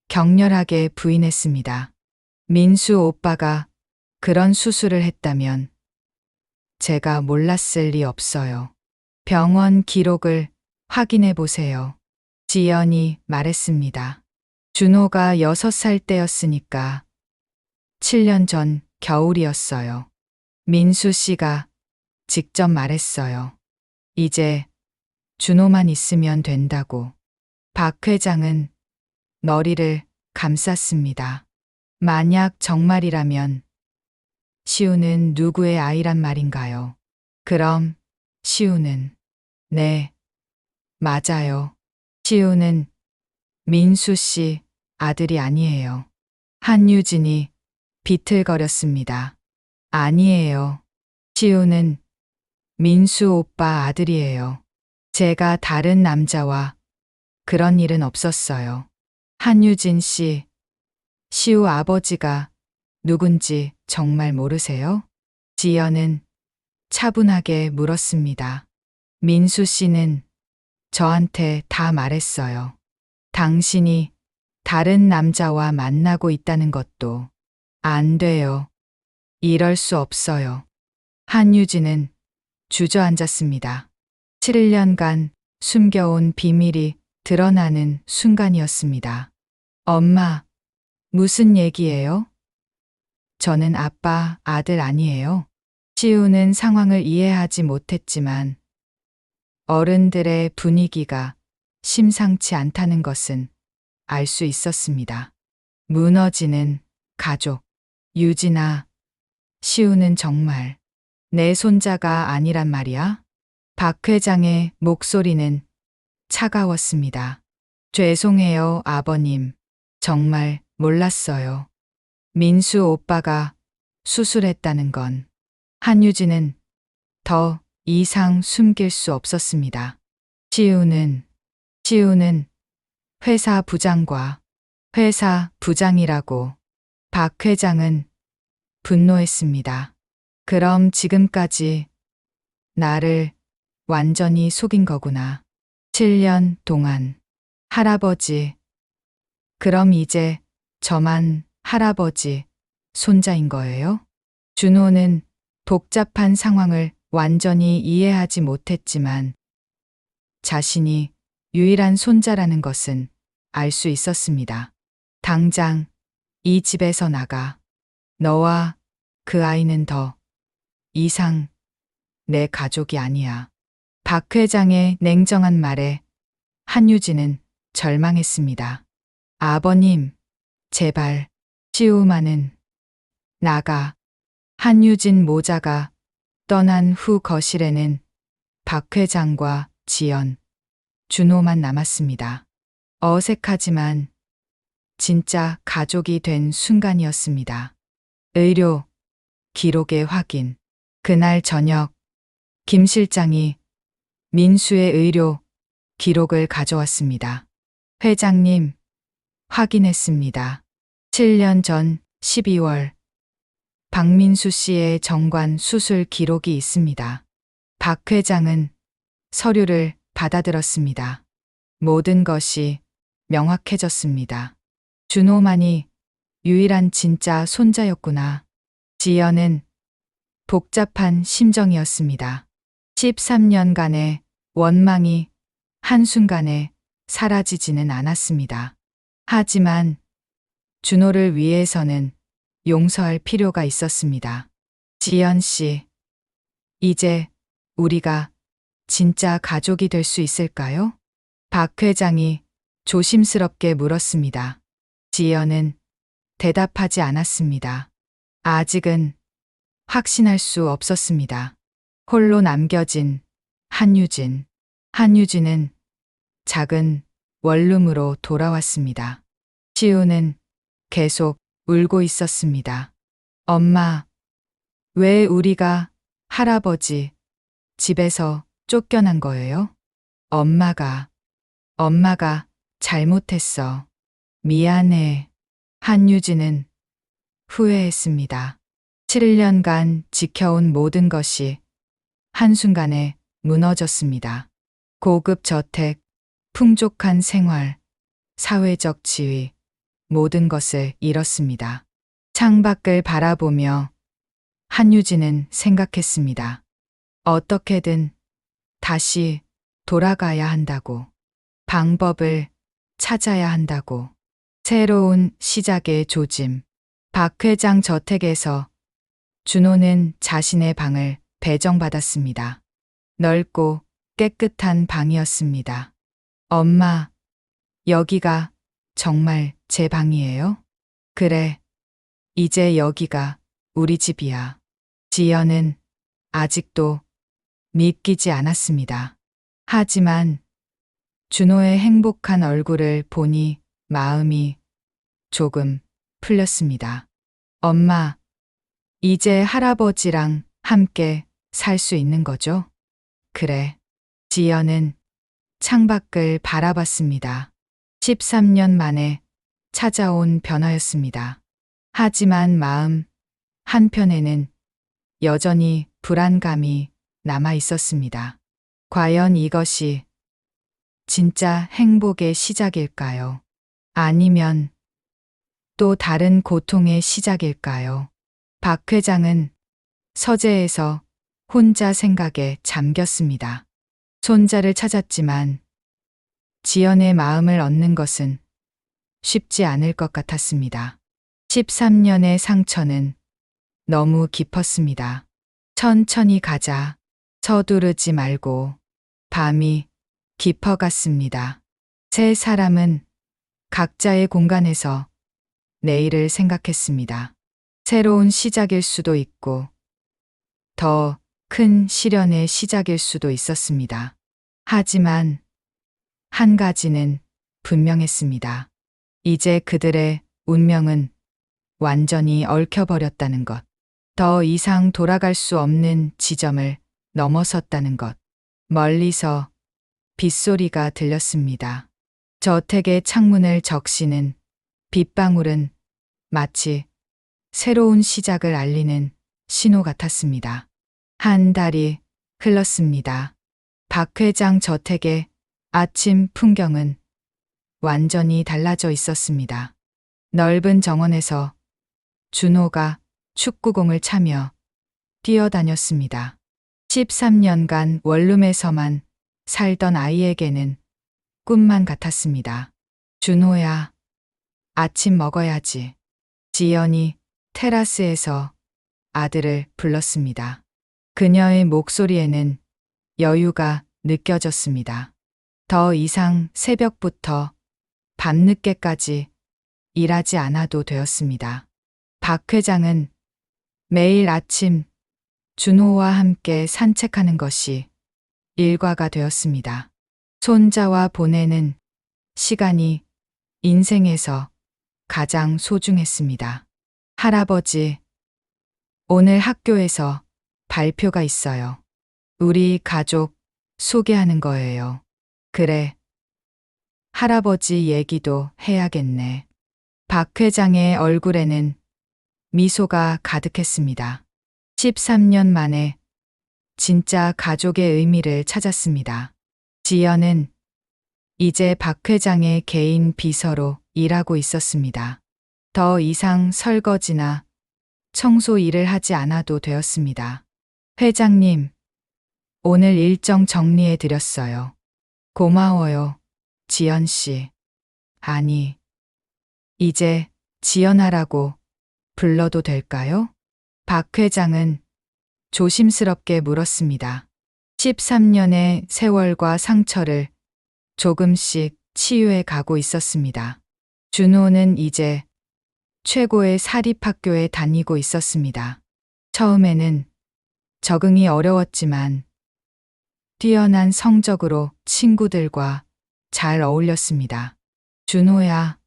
격렬하게 부인했습니다. 민수 오빠가 그런 수술을 했다면 제가 몰랐을 리 없어요. 병원 기록을 확인해 보세요. 지연이 말했습니다. 준호가 6살 때였으니까 7년 전 겨울이었어요. 민수 씨가 직접 말했어요. 이제 준호만 있으면 된다고. 박 회장은 머리를 감쌌습니다. 만약 정말이라면 시우는 누구의 아이란 말인가요? 그럼 시우는 네, 맞아요. 시우는 민수 씨 아들이 아니에요. 한유진이 비틀거렸습니다. 아니에요. 시우는 민수 오빠 아들이에요. 제가 다른 남자와 그런 일은 없었어요. 한유진 씨, 시우 아버지가 누군지 정말 모르세요? 지연은 차분하게 물었습니다. 민수 씨는 저한테 다 말했어요. 당신이 다른 남자와 만나고 있다는 것도 안 돼요. 이럴 수 없어요. 한유진은 주저앉았습니다. 7년간 숨겨온 비밀이 드러나는 순간이었습니다. 엄마, 무슨 얘기예요? 저는 아빠, 아들 아니에요. 시우는 상황을 이해하지 못했지만 어른들의 분위기가 심상치 않다는 것은 알 수 있었습니다. 무너지는 가족. 유진아, 시우는 정말 내 손자가 아니란 말이야? 박 회장의 목소리는 차가웠습니다. 죄송해요, 아버님. 정말 몰랐어요. 민수 오빠가 수술했다는 건 한유진은 더 이상 숨길 수 없었습니다. 시우는 회사 부장과 회사 부장이라고. 박 회장은 분노했습니다. 그럼 지금까지 나를 완전히 속인 거구나. 7년 동안. 할아버지. 그럼 이제 저만 할아버지 손자인 거예요? 준호는 복잡한 상황을 완전히 이해하지 못했지만 자신이 유일한 손자라는 것은 알 수 있었습니다. 당장 이 집에서 나가. 너와 그 아이는 더 이상 내 가족이 아니야. 박 회장의 냉정한 말에 한유진은 절망했습니다. 아버님, 제발, 시우만은 나가. 한유진 모자가 떠난 후 거실에는 박 회장과 지연, 준호만 남았습니다. 어색하지만 진짜 가족이 된 순간이었습니다. 의료 기록의 확인. 그날 저녁 김 실장이 민수의 의료 기록을 가져왔습니다. 회장님, 확인했습니다. 7년 전 12월 박민수 씨의 정관 수술 기록이 있습니다. 박 회장은 서류를 받아들었습니다. 모든 것이 명확해졌습니다. 준호만이 유일한 진짜 손자였구나. 지연은 복잡한 심정이었습니다. 13년간의 원망이 한순간에 사라지지는 않았습니다. 하지만 준호를 위해서는 용서할 필요가 있었습니다. 지연 씨, 이제 우리가 진짜 가족이 될 수 있을까요? 박 회장이 조심스럽게 물었습니다. 지연은 대답하지 않았습니다. 아직은 확신할 수 없었습니다. 홀로 남겨진 한유진. 한유진은 작은 원룸으로 돌아왔습니다. 시우는 계속 울고 있었습니다. 엄마, 왜 우리가 할아버지 집에서 쫓겨난 거예요? 엄마가 잘못했어. 미안해. 한유진은 후회했습니다. 7년간 지켜온 모든 것이 한순간에 무너졌습니다. 고급 저택, 풍족한 생활, 사회적 지위, 모든 것을 잃었습니다. 창밖을 바라보며 한유진은 생각했습니다. 어떻게든 다시 돌아가야 한다고. 방법을 찾아야 한다고. 새로운 시작의 조짐. 박 회장 저택에서 준호는 자신의 방을 배정받았습니다. 넓고 깨끗한 방이었습니다. 엄마, 여기가 정말 제 방이에요? 그래, 이제 여기가 우리 집이야. 지연은 아직도 믿기지 않았습니다. 하지만 준호의 행복한 얼굴을 보니 마음이 조금 풀렸습니다. 엄마, 이제 할아버지랑 함께 살 수 있는 거죠? 그래. 지연은 창밖을 바라봤습니다. 13년 만에 찾아온 변화였습니다. 하지만 마음 한편에는 여전히 불안감이 남아 있었습니다. 과연 이것이 진짜 행복의 시작일까요? 아니면 또 다른 고통의 시작일까요? 박 회장은 서재에서 혼자 생각에 잠겼습니다. 손자를 찾았지만 지연의 마음을 얻는 것은 쉽지 않을 것 같았습니다. 13년의 상처는 너무 깊었습니다. 천천히 가자. 서두르지 말고. 밤이 깊어갔습니다. 세 사람은 각자의 공간에서 내일을 생각했습니다. 새로운 시작일 수도 있고 더 큰 시련의 시작일 수도 있었습니다. 하지만 한 가지는 분명했습니다. 이제 그들의 운명은 완전히 얽혀버렸다는 것. 더 이상 돌아갈 수 없는 지점을 넘어섰다는 것. 멀리서 빗소리가 들렸습니다. 저택의 창문을 적시는 빗방울은 마치 새로운 시작을 알리는 신호 같았습니다. 한 달이 흘렀습니다. 박 회장 저택의 아침 풍경은 완전히 달라져 있었습니다. 넓은 정원에서 준호가 축구공을 차며 뛰어다녔습니다. 13년간 원룸에서만 살던 아이에게는 꿈만 같았습니다. 준호야, 아침 먹어야지. 지연이 테라스에서 아들을 불렀습니다. 그녀의 목소리에는 여유가 느껴졌습니다. 더 이상 새벽부터 밤늦게까지 일하지 않아도 되었습니다. 박 회장은 매일 아침 준호와 함께 산책하는 것이 일과가 되었습니다. 손자와 보내는 시간이 인생에서 가장 소중했습니다. 할아버지, 오늘 학교에서 발표가 있어요. 우리 가족 소개하는 거예요. 그래. 할아버지 얘기도 해야겠네. 박 회장의 얼굴에는 미소가 가득했습니다. 13년 만에 진짜 가족의 의미를 찾았습니다. 지연은 이제 박 회장의 개인 비서로 일하고 있었습니다. 더 이상 설거지나 청소 일을 하지 않아도 되었습니다. 회장님, 오늘 일정 정리해 드렸어요. 고마워요, 지연 씨. 아니, 이제 지연아라고 불러도 될까요? 박 회장은 조심스럽게 물었습니다. 13년의 세월과 상처를 조금씩 치유해 가고 있었습니다. 준호는 이제 최고의 사립학교에 다니고 있었습니다. 처음에는 적응이 어려웠지만 뛰어난 성적으로 친구들과 잘 어울렸습니다. 준호야,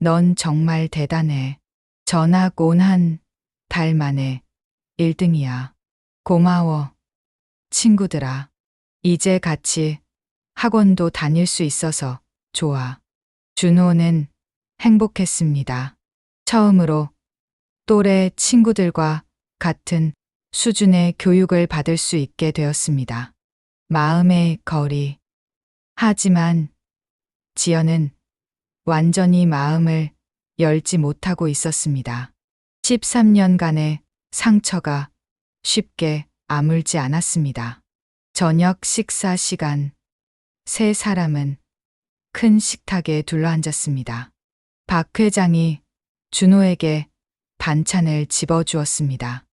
넌 정말 대단해. 전학 온 한 달 만에 1등이야. 고마워, 친구들아. 이제 같이 학원도 다닐 수 있어서 좋아. 준호는 행복했습니다. 처음으로 또래 친구들과 같은 수준의 교육을 받을 수 있게 되었습니다. 마음의 거리. 하지만 지연은 완전히 마음을 열지 못하고 있었습니다. 13년간의 상처가 쉽게 아물지 않았습니다. 저녁 식사 시간, 세 사람은 큰 식탁에 둘러앉았습니다. 박 회장이 준호에게 반찬을 집어주었습니다.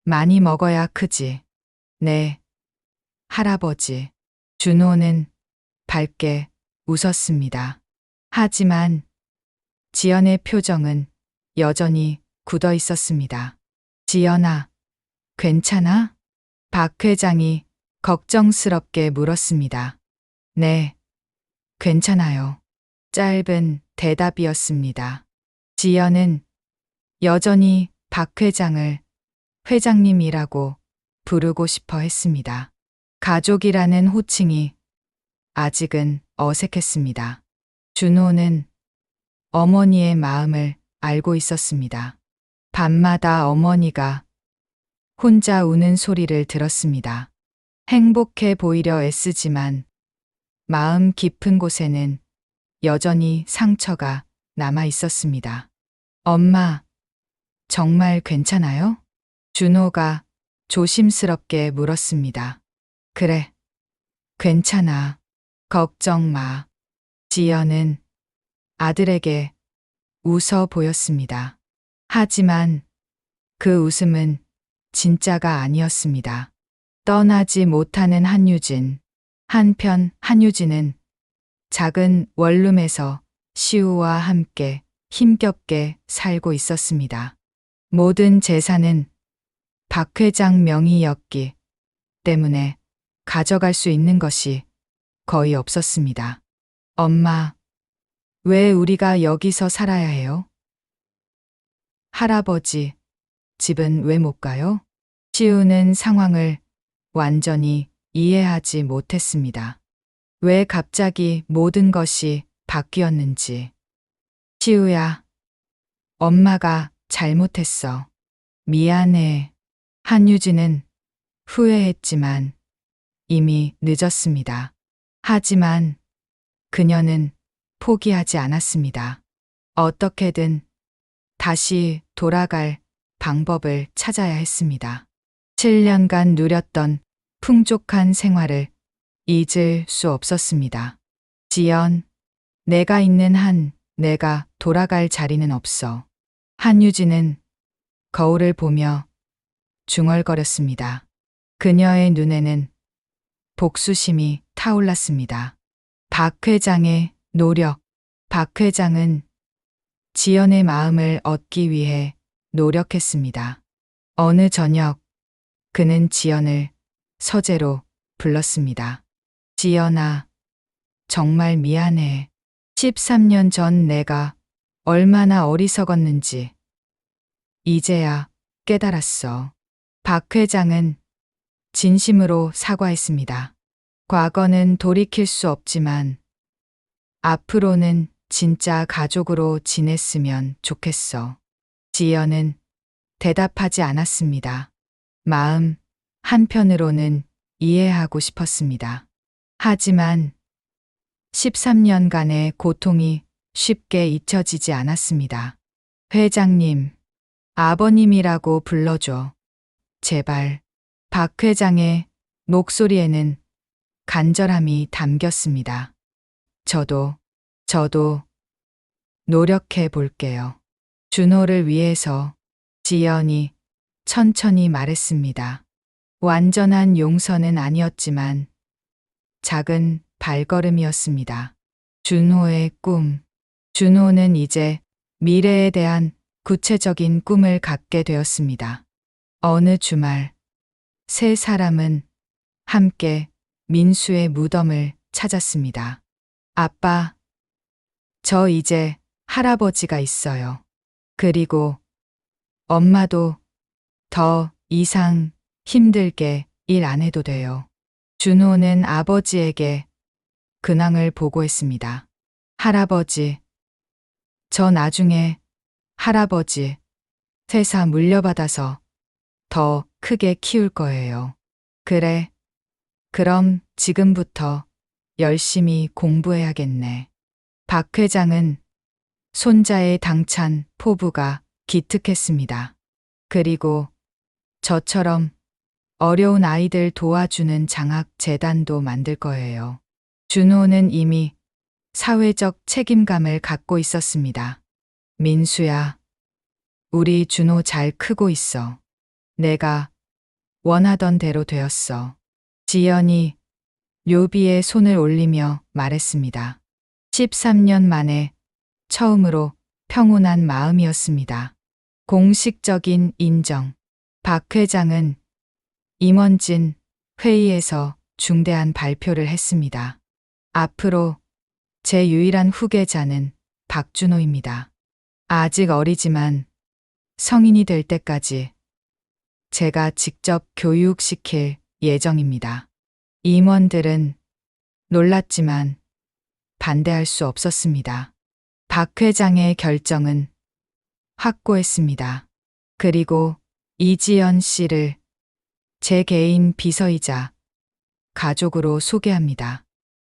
많이 먹어야 크지. 네, 할아버지. 준호는 밝게 웃었습니다. 하지만 지연의 표정은 여전히 굳어 있었습니다. 지연아, 괜찮아? 박 회장이 걱정스럽게 물었습니다. 네, 괜찮아요. 짧은 대답이었습니다. 지연은 여전히 박 회장을 회장님이라고 부르고 싶어 했습니다. 가족이라는 호칭이 아직은 어색했습니다. 준호는 어머니의 마음을 알고 있었습니다. 밤마다 어머니가 혼자 우는 소리를 들었습니다. 행복해 보이려 애쓰지만 마음 깊은 곳에는 여전히 상처가 남아 있었습니다. 엄마, 정말 괜찮아요? 준호가 조심스럽게 물었습니다. 그래, 괜찮아. 걱정 마. 지연은 아들에게 웃어 보였습니다. 하지만 그 웃음은 진짜가 아니었습니다. 떠나지 못하는 한유진. 한편 한유진은 작은 원룸에서 시우와 함께 힘겹게 살고 있었습니다. 모든 재산은 박 회장 명의였기 때문에 가져갈 수 있는 것이 거의 없었습니다. 엄마, 왜 우리가 여기서 살아야 해요? 할아버지, 집은 왜 못 가요? 시우는 상황을 완전히 이해하지 못했습니다. 왜 갑자기 모든 것이 바뀌었는지. 시우야, 엄마가 잘못했어. 미안해. 한유진은 후회했지만 이미 늦었습니다. 하지만 그녀는 포기하지 않았습니다. 어떻게든 다시 돌아갈 방법을 찾아야 했습니다. 7년간 누렸던 풍족한 생활을 잊을 수 없었습니다. 지연, 내가 있는 한 내가 돌아갈 자리는 없어. 한유진은 거울을 보며 중얼거렸습니다. 그녀의 눈에는 복수심이 타올랐습니다. 박 회장의 노력. 박 회장은 지연의 마음을 얻기 위해 노력했습니다. 어느 저녁 그는 지연을 서재로 불렀습니다. 지연아, 정말 미안해. 13년 전 내가 얼마나 어리석었는지 이제야 깨달았어. 박 회장은 진심으로 사과했습니다. 과거는 돌이킬 수 없지만 앞으로는 진짜 가족으로 지냈으면 좋겠어. 지연은 대답하지 않았습니다. 마음 한편으로는 이해하고 싶었습니다. 하지만 13년간의 고통이 쉽게 잊혀지지 않았습니다. 회장님, 아버님이라고 불러줘. 제발. 박 회장의 목소리에는 간절함이 담겼습니다. 저도 노력해 볼게요. 준호를 위해서. 지연이 천천히 말했습니다. 완전한 용서는 아니었지만 작은 발걸음이었습니다. 준호의 꿈. 준호는 이제 미래에 대한 구체적인 꿈을 갖게 되었습니다. 어느 주말 세 사람은 함께 민수의 무덤을 찾았습니다. 아빠, 저 이제 할아버지가 있어요. 그리고 엄마도 더 이상 힘들게 일 안 해도 돼요. 준호는 아버지에게 근황을 보고했습니다. 할아버지, 저 나중에 할아버지 회사 물려받아서 더 크게 키울 거예요. 그래, 그럼 지금부터 열심히 공부해야겠네. 박 회장은 손자의 당찬 포부가 기특했습니다. 그리고 저처럼 어려운 아이들 도와주는 장학재단도 만들 거예요. 준호는 이미 사회적 책임감을 갖고 있었습니다. 민수야, 우리 준호 잘 크고 있어. 내가 원하던 대로 되었어. 지연이 묘비에 손을 올리며 말했습니다. 13년 만에 처음으로 평온한 마음이었습니다. 공식적인 인정. 박 회장은 임원진 회의에서 중대한 발표를 했습니다. 앞으로 제 유일한 후계자는 박준호입니다. 아직 어리지만 성인이 될 때까지 제가 직접 교육시킬 예정입니다. 임원들은 놀랐지만 반대할 수 없었습니다. 박 회장의 결정은 확고했습니다. 그리고 이지연 씨를 제 개인 비서이자 가족으로 소개합니다.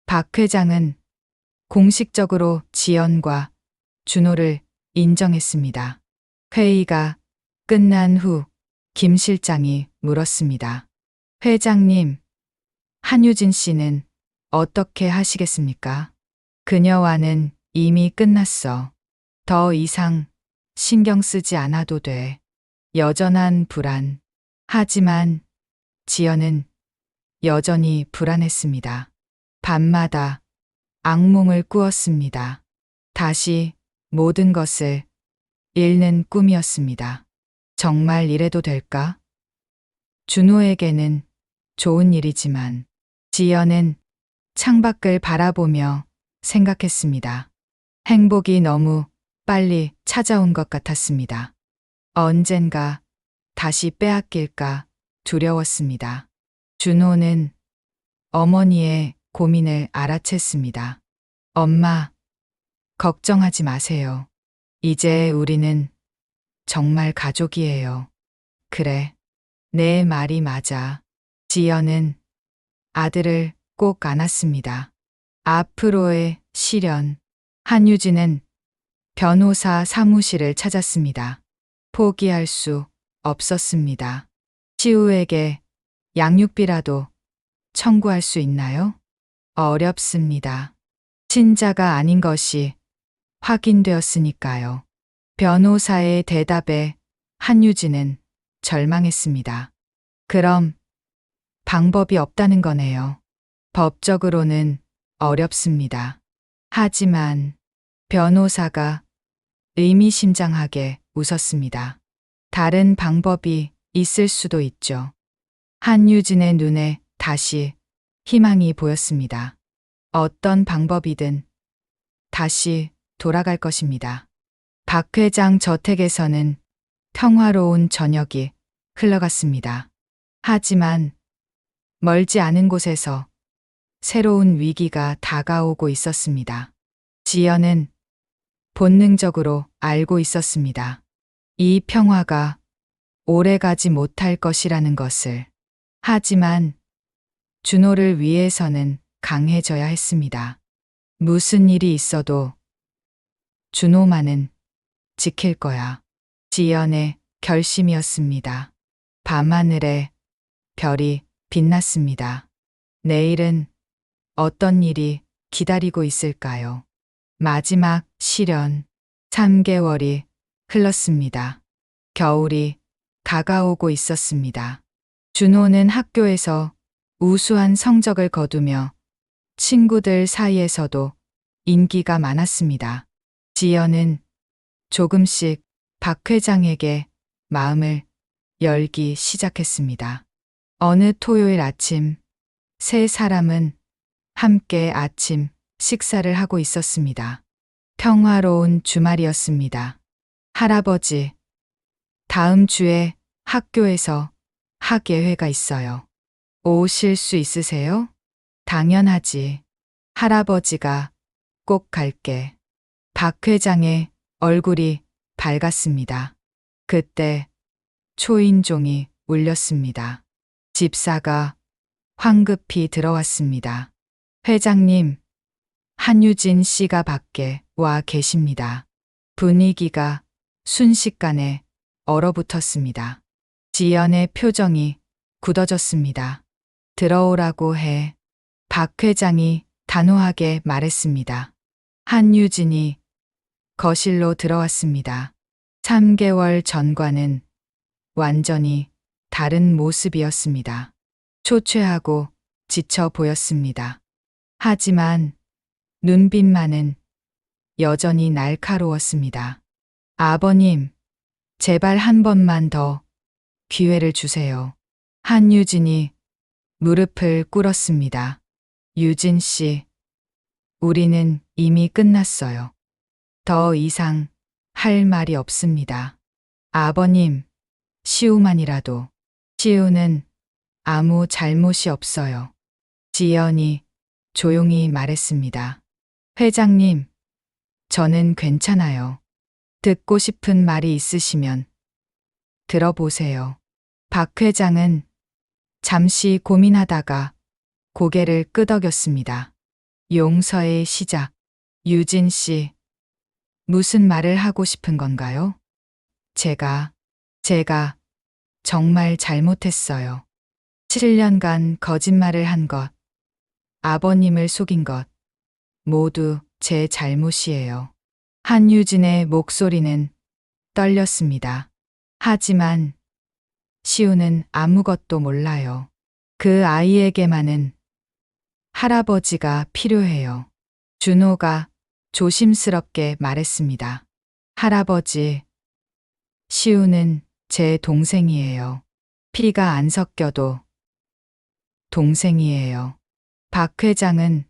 박 회장은 공식적으로 지연과 준호를 인정했습니다. 회의가 끝난 후 김 실장이 물었습니다. 회장님, 한유진 씨는 어떻게 하시겠습니까? 그녀와는 이미 끝났어. 더 이상 신경 쓰지 않아도 돼. 여전한 불안. 하지만 지연은 여전히 불안했습니다. 밤마다 악몽을 꾸었습니다. 다시 모든 것을 잃는 꿈이었습니다. 정말 이래도 될까? 준호에게는 좋은 일이지만 지연은 창밖을 바라보며 생각했습니다. 행복이 너무 빨리 찾아온 것 같았습니다. 언젠가 다시 빼앗길까 두려웠습니다. 준호는 어머니의 고민을 알아챘습니다. 엄마, 걱정하지 마세요. 이제 우리는 정말 가족이에요. 그래, 내 말이 맞아. 지연은 아들을 꼭 안았습니다. 앞으로의 시련. 한유진은 변호사 사무실을 찾았습니다. 포기할 수 없었습니다. 시우에게 양육비라도 청구할 수 있나요? 어렵습니다. 친자가 아닌 것이 확인되었으니까요. 변호사의 대답에 한유진은 절망했습니다. 그럼 방법이 없다는 거네요. 법적으로는 어렵습니다. 하지만 변호사가 의미심장하게 웃었습니다. 다른 방법이 있을 수도 있죠. 한유진의 눈에 다시 희망이 보였습니다. 어떤 방법이든 다시 돌아갈 것입니다. 박 회장 저택에서는 평화로운 저녁이 흘러갔습니다. 하지만 멀지 않은 곳에서 새로운 위기가 다가오고 있었습니다. 지연은 본능적으로 알고 있었습니다. 이 평화가 오래가지 못할 것이라는 것을. 하지만 준호를 위해서는 강해져야 했습니다. 무슨 일이 있어도 준호만은 지킬 거야. 지연의 결심이었습니다. 밤하늘에 별이 빛났습니다. 내일은 어떤 일이 기다리고 있을까요? 마지막 시련. 3개월이 흘렀습니다. 겨울이 다가오고 있었습니다. 준호는 학교에서 우수한 성적을 거두며 친구들 사이에서도 인기가 많았습니다. 지연은 조금씩 박 회장에게 마음을 열기 시작했습니다. 어느 토요일 아침, 세 사람은 함께 아침 식사를 하고 있었습니다. 평화로운 주말이었습니다. 할아버지, 다음 주에 학교에서 학예회가 있어요. 오실 수 있으세요? 당연하지. 할아버지가 꼭 갈게. 박 회장의 얼굴이 밝았습니다. 그때 초인종이 울렸습니다. 집사가 황급히 들어왔습니다. 회장님, 한유진 씨가 밖에 와 계십니다. 분위기가 순식간에 얼어붙었습니다. 지연의 표정이 굳어졌습니다. 들어오라고 해. 박 회장이 단호하게 말했습니다. 한유진이 거실로 들어왔습니다. 3개월 전과는 완전히 다른 모습이었습니다. 초췌하고 지쳐 보였습니다. 하지만 눈빛만은 여전히 날카로웠습니다. 아버님, 제발 한 번만 더 기회를 주세요. 한유진이 무릎을 꿇었습니다. 유진 씨, 우리는 이미 끝났어요. 더 이상 할 말이 없습니다. 아버님, 시우만이라도. 시우는 아무 잘못이 없어요. 지연이 조용히 말했습니다. 회장님, 저는 괜찮아요. 듣고 싶은 말이 있으시면 들어보세요. 박 회장은 잠시 고민하다가 고개를 끄덕였습니다. 용서의 시작. 유진 씨, 무슨 말을 하고 싶은 건가요? 제가 정말 잘못했어요. 7년간 거짓말을 한 것, 아버님을 속인 것, 모두 제 잘못이에요. 한유진의 목소리는 떨렸습니다. 하지만 시우는 아무것도 몰라요. 그 아이에게만은 할아버지가 필요해요. 준호가 조심스럽게 말했습니다. 할아버지, 시우는 제 동생이에요. 피가 안 섞여도 동생이에요. 박 회장은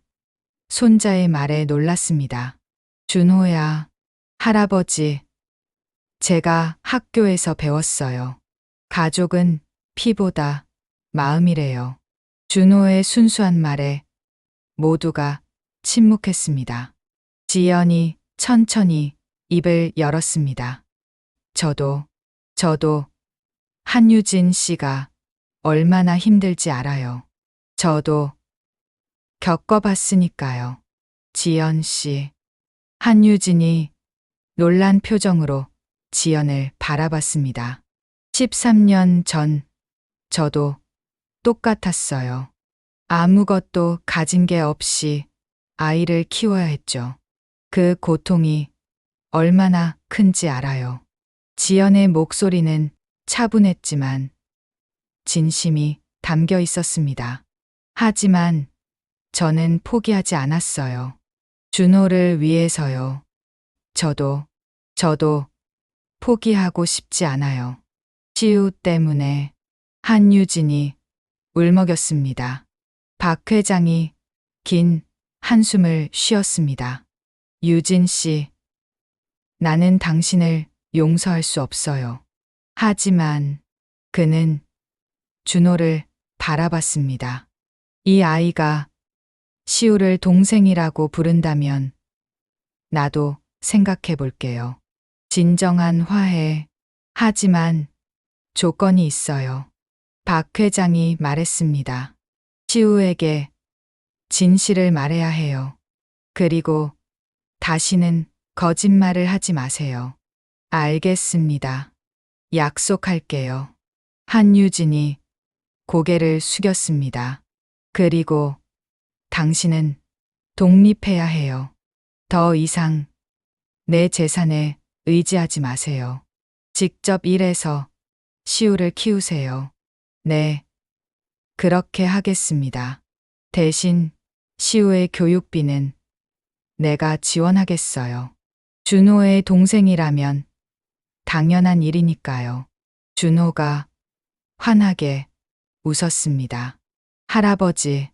손자의 말에 놀랐습니다. 준호야, 할아버지, 제가 학교에서 배웠어요. 가족은 피보다 마음이래요. 준호의 순수한 말에 모두가 침묵했습니다. 지연이 천천히 입을 열었습니다. 저도 한유진 씨가 얼마나 힘들지 알아요. 저도 겪어봤으니까요. 지연 씨. 한유진이 놀란 표정으로 지연을 바라봤습니다. 13년 전 저도 똑같았어요. 아무것도 가진 게 없이 아이를 키워야 했죠. 그 고통이 얼마나 큰지 알아요. 지연의 목소리는 차분했지만 진심이 담겨 있었습니다. 하지만 저는 포기하지 않았어요. 준호를 위해서요. 저도 포기하고 싶지 않아요. 시우 때문에. 한유진이 울먹였습니다. 박 회장이 긴 한숨을 쉬었습니다. 유진 씨, 나는 당신을 용서할 수 없어요. 하지만 그는 준호를 바라봤습니다. 이 아이가 시우를 동생이라고 부른다면 나도 생각해 볼게요. 진정한 화해. 하지만 조건이 있어요. 박 회장이 말했습니다. 시우에게 진실을 말해야 해요. 그리고 다시는 거짓말을 하지 마세요. 알겠습니다. 약속할게요. 한유진이 고개를 숙였습니다. 그리고 당신은 독립해야 해요. 더 이상 내 재산에 의지하지 마세요. 직접 일해서 시우를 키우세요. 네, 그렇게 하겠습니다. 대신 시우의 교육비는 내가 지원하겠어요. 준호의 동생이라면 당연한 일이니까요. 준호가 환하게 웃었습니다. 할아버지,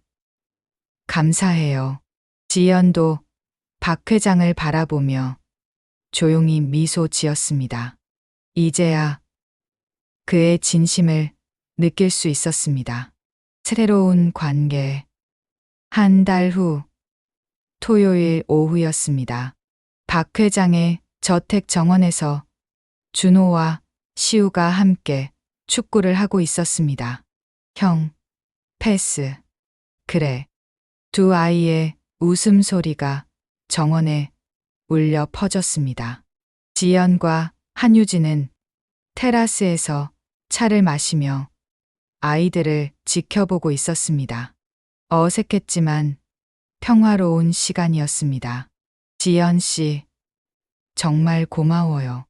감사해요. 지연도 박 회장을 바라보며 조용히 미소 지었습니다. 이제야 그의 진심을 느낄 수 있었습니다. 새로운 관계. 한 달 후, 토요일 오후였습니다. 박 회장의 저택 정원에서 준호와 시우가 함께 축구를 하고 있었습니다. 형, 패스. 그래. 두 아이의 웃음소리가 정원에 울려 퍼졌습니다. 지연과 한유진은 테라스에서 차를 마시며 아이들을 지켜보고 있었습니다. 어색했지만 평화로운 시간이었습니다. 지연 씨, 정말 고마워요.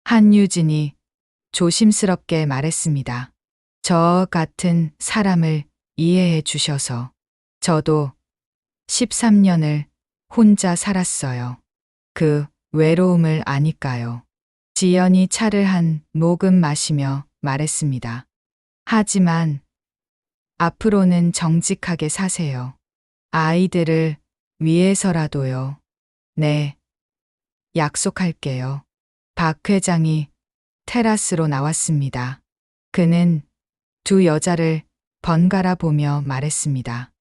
한유진이 조심스럽게 말했습니다. 저 같은 사람을 이해해 주셔서. 저도 13년을 혼자 살았어요. 그 외로움을 아니까요. 지연이 차를 한 모금 마시며 말했습니다. 하지만 앞으로는 정직하게 사세요. 아이들을 위해서라도요. 네, 약속할게요. 박 회장이 테라스로 나왔습니다. 그는 두 여자를 번갈아 보며 말했습니다.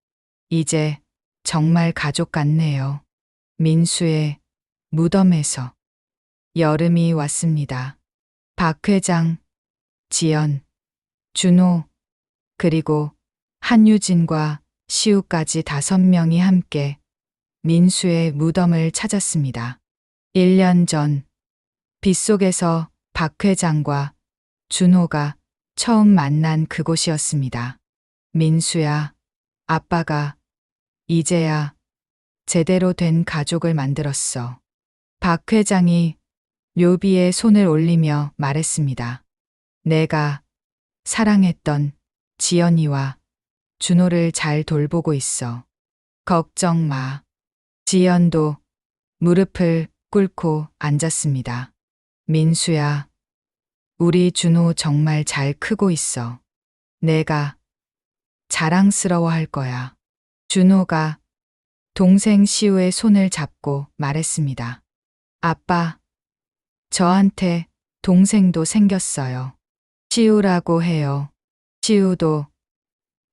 이제 정말 가족 같네요. 민수의 무덤에서 여름이 왔습니다. 박 회장, 지연, 준호, 그리고 한유진과 시우까지 5명이 함께 민수의 무덤을 찾았습니다. 1년 전 빗속에서 박 회장과 준호가 처음 만난 그곳이었습니다. 민수야, 아빠가 이제야 제대로 된 가족을 만들었어. 박 회장이 묘비에 손을 올리며 말했습니다. 내가 사랑했던 지연이와 준호를 잘 돌보고 있어. 걱정 마. 지연도 무릎을 꿇고 앉았습니다. 민수야, 우리 준호 정말 잘 크고 있어. 내가 자랑스러워 할 거야. 준호가 동생 시우의 손을 잡고 말했습니다. 아빠, 저한테 동생도 생겼어요. 시우라고 해요. 시우도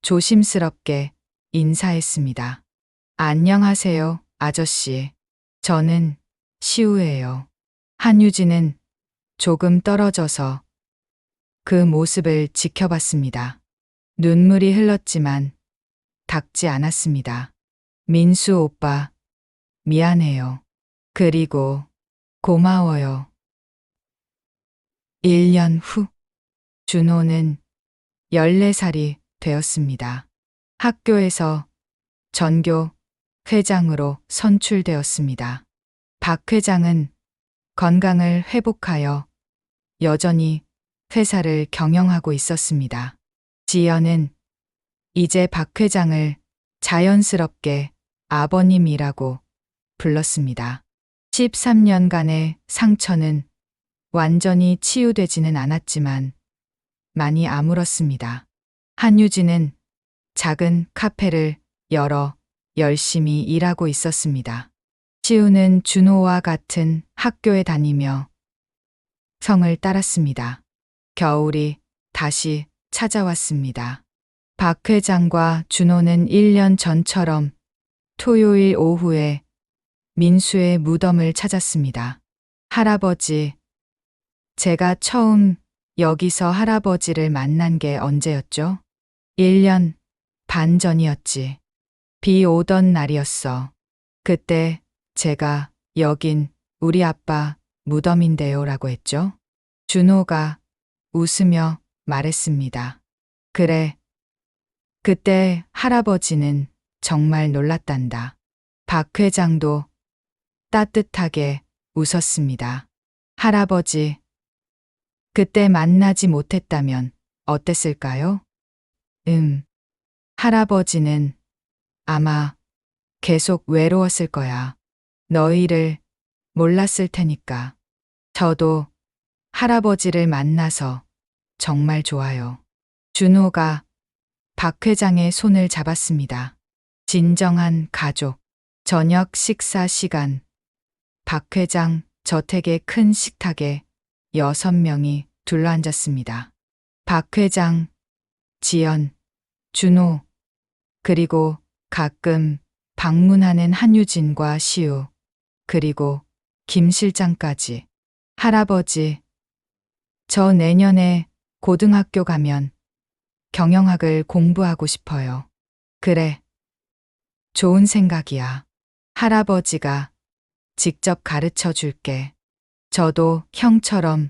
조심스럽게 인사했습니다. 안녕하세요, 아저씨. 저는 시우예요. 한유진은 조금 떨어져서 그 모습을 지켜봤습니다. 눈물이 흘렀지만 닦지 않았습니다. 민수 오빠, 미안해요. 그리고 고마워요. 1년 후, 준호는 14살이 되었습니다. 학교에서 전교 회장으로 선출되었습니다. 박 회장은 건강을 회복하여 여전히 회사를 경영하고 있었습니다. 지연은 이제 박 회장을 자연스럽게 아버님이라고 불렀습니다. 13년간의 상처는 완전히 치유되지는 않았지만 많이 아물었습니다. 한유진은 작은 카페를 열어 열심히 일하고 있었습니다. 시우는 준호와 같은 학교에 다니며 성을 따랐습니다. 겨울이 다시 찾아왔습니다. 박 회장과 준호는 1년 전처럼 토요일 오후에 민수의 무덤을 찾았습니다. 할아버지, 제가 처음 여기서 할아버지를 만난 게 언제였죠? 1년 반 전이었지. 비 오던 날이었어. 그때 제가 여긴 우리 아빠 무덤인데요 라고 했죠. 준호가 웃으며 말했습니다. 그래. 그때 할아버지는 정말 놀랐단다. 박 회장도 따뜻하게 웃었습니다. 할아버지, 그때 만나지 못했다면 어땠을까요? 할아버지는 아마 계속 외로웠을 거야. 너희를 몰랐을 테니까. 저도 할아버지를 만나서 정말 좋아요. 준호가 박 회장의 손을 잡았습니다. 진정한 가족. 저녁 식사 시간. 박 회장 저택의 큰 식탁에 6명이 둘러앉았습니다. 박 회장, 지연, 준호, 그리고 가끔 방문하는 한유진과 시우, 그리고 김 실장까지. 할아버지, 저 내년에 고등학교 가면 경영학을 공부하고 싶어요. 그래. 좋은 생각이야. 할아버지가 직접 가르쳐 줄게. 저도 형처럼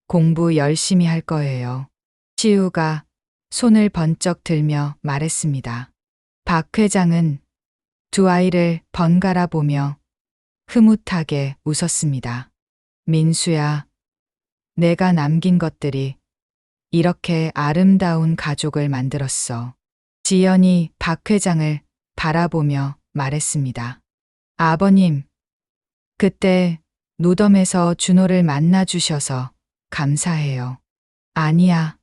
공부 열심히 할 거예요. 시우가 손을 번쩍 들며 말했습니다. 박 회장은 두 아이를 번갈아 보며 흐뭇하게 웃었습니다. 민수야, 내가 남긴 것들이 이렇게 아름다운 가족을 만들었어. 지연이 박 회장을 바라보며 말했습니다. 아버님, 그때 무덤에서 준호를 만나주셔서 감사해요. 아니야.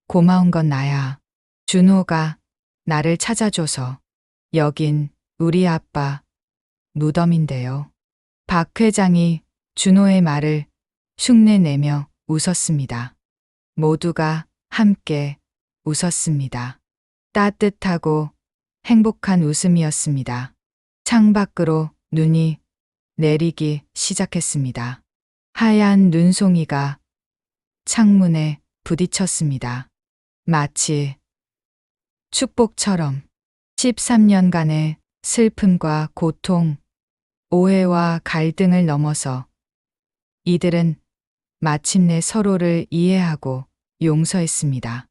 고마운 건 나야. 준호가 나를 찾아줘서. 여긴 우리 아빠 무덤인데요. 박 회장이 준호의 말을 흉내내며 웃었습니다. 모두가 함께 웃었습니다. 따뜻하고 행복한 웃음이었습니다. 창밖으로 눈이 내리기 시작했습니다. 하얀 눈송이가 창문에 부딪혔습니다. 마치 축복처럼 13년간의 슬픔과 고통, 오해와 갈등을 넘어서 이들은 마침내 서로를 이해하고 용서했습니다.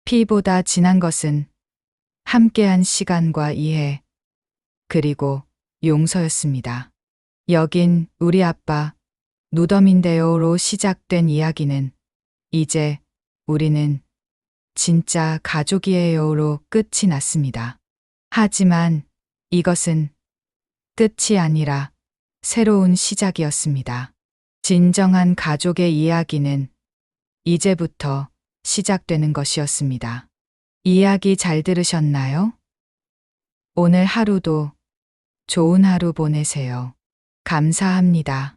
피보다 진한 것은 함께한 시간과 이해, 그리고 용서였습니다. 여긴 우리 아빠 무덤인데요로 시작된 이야기는 이제 우리는 진짜 가족이에요로 끝이 났습니다. 하지만 이것은 끝이 아니라 새로운 시작이었습니다. 진정한 가족의 이야기는 이제부터 시작되는 것이었습니다. 이야기 잘 들으셨나요? 오늘 하루도 좋은 하루 보내세요. 감사합니다.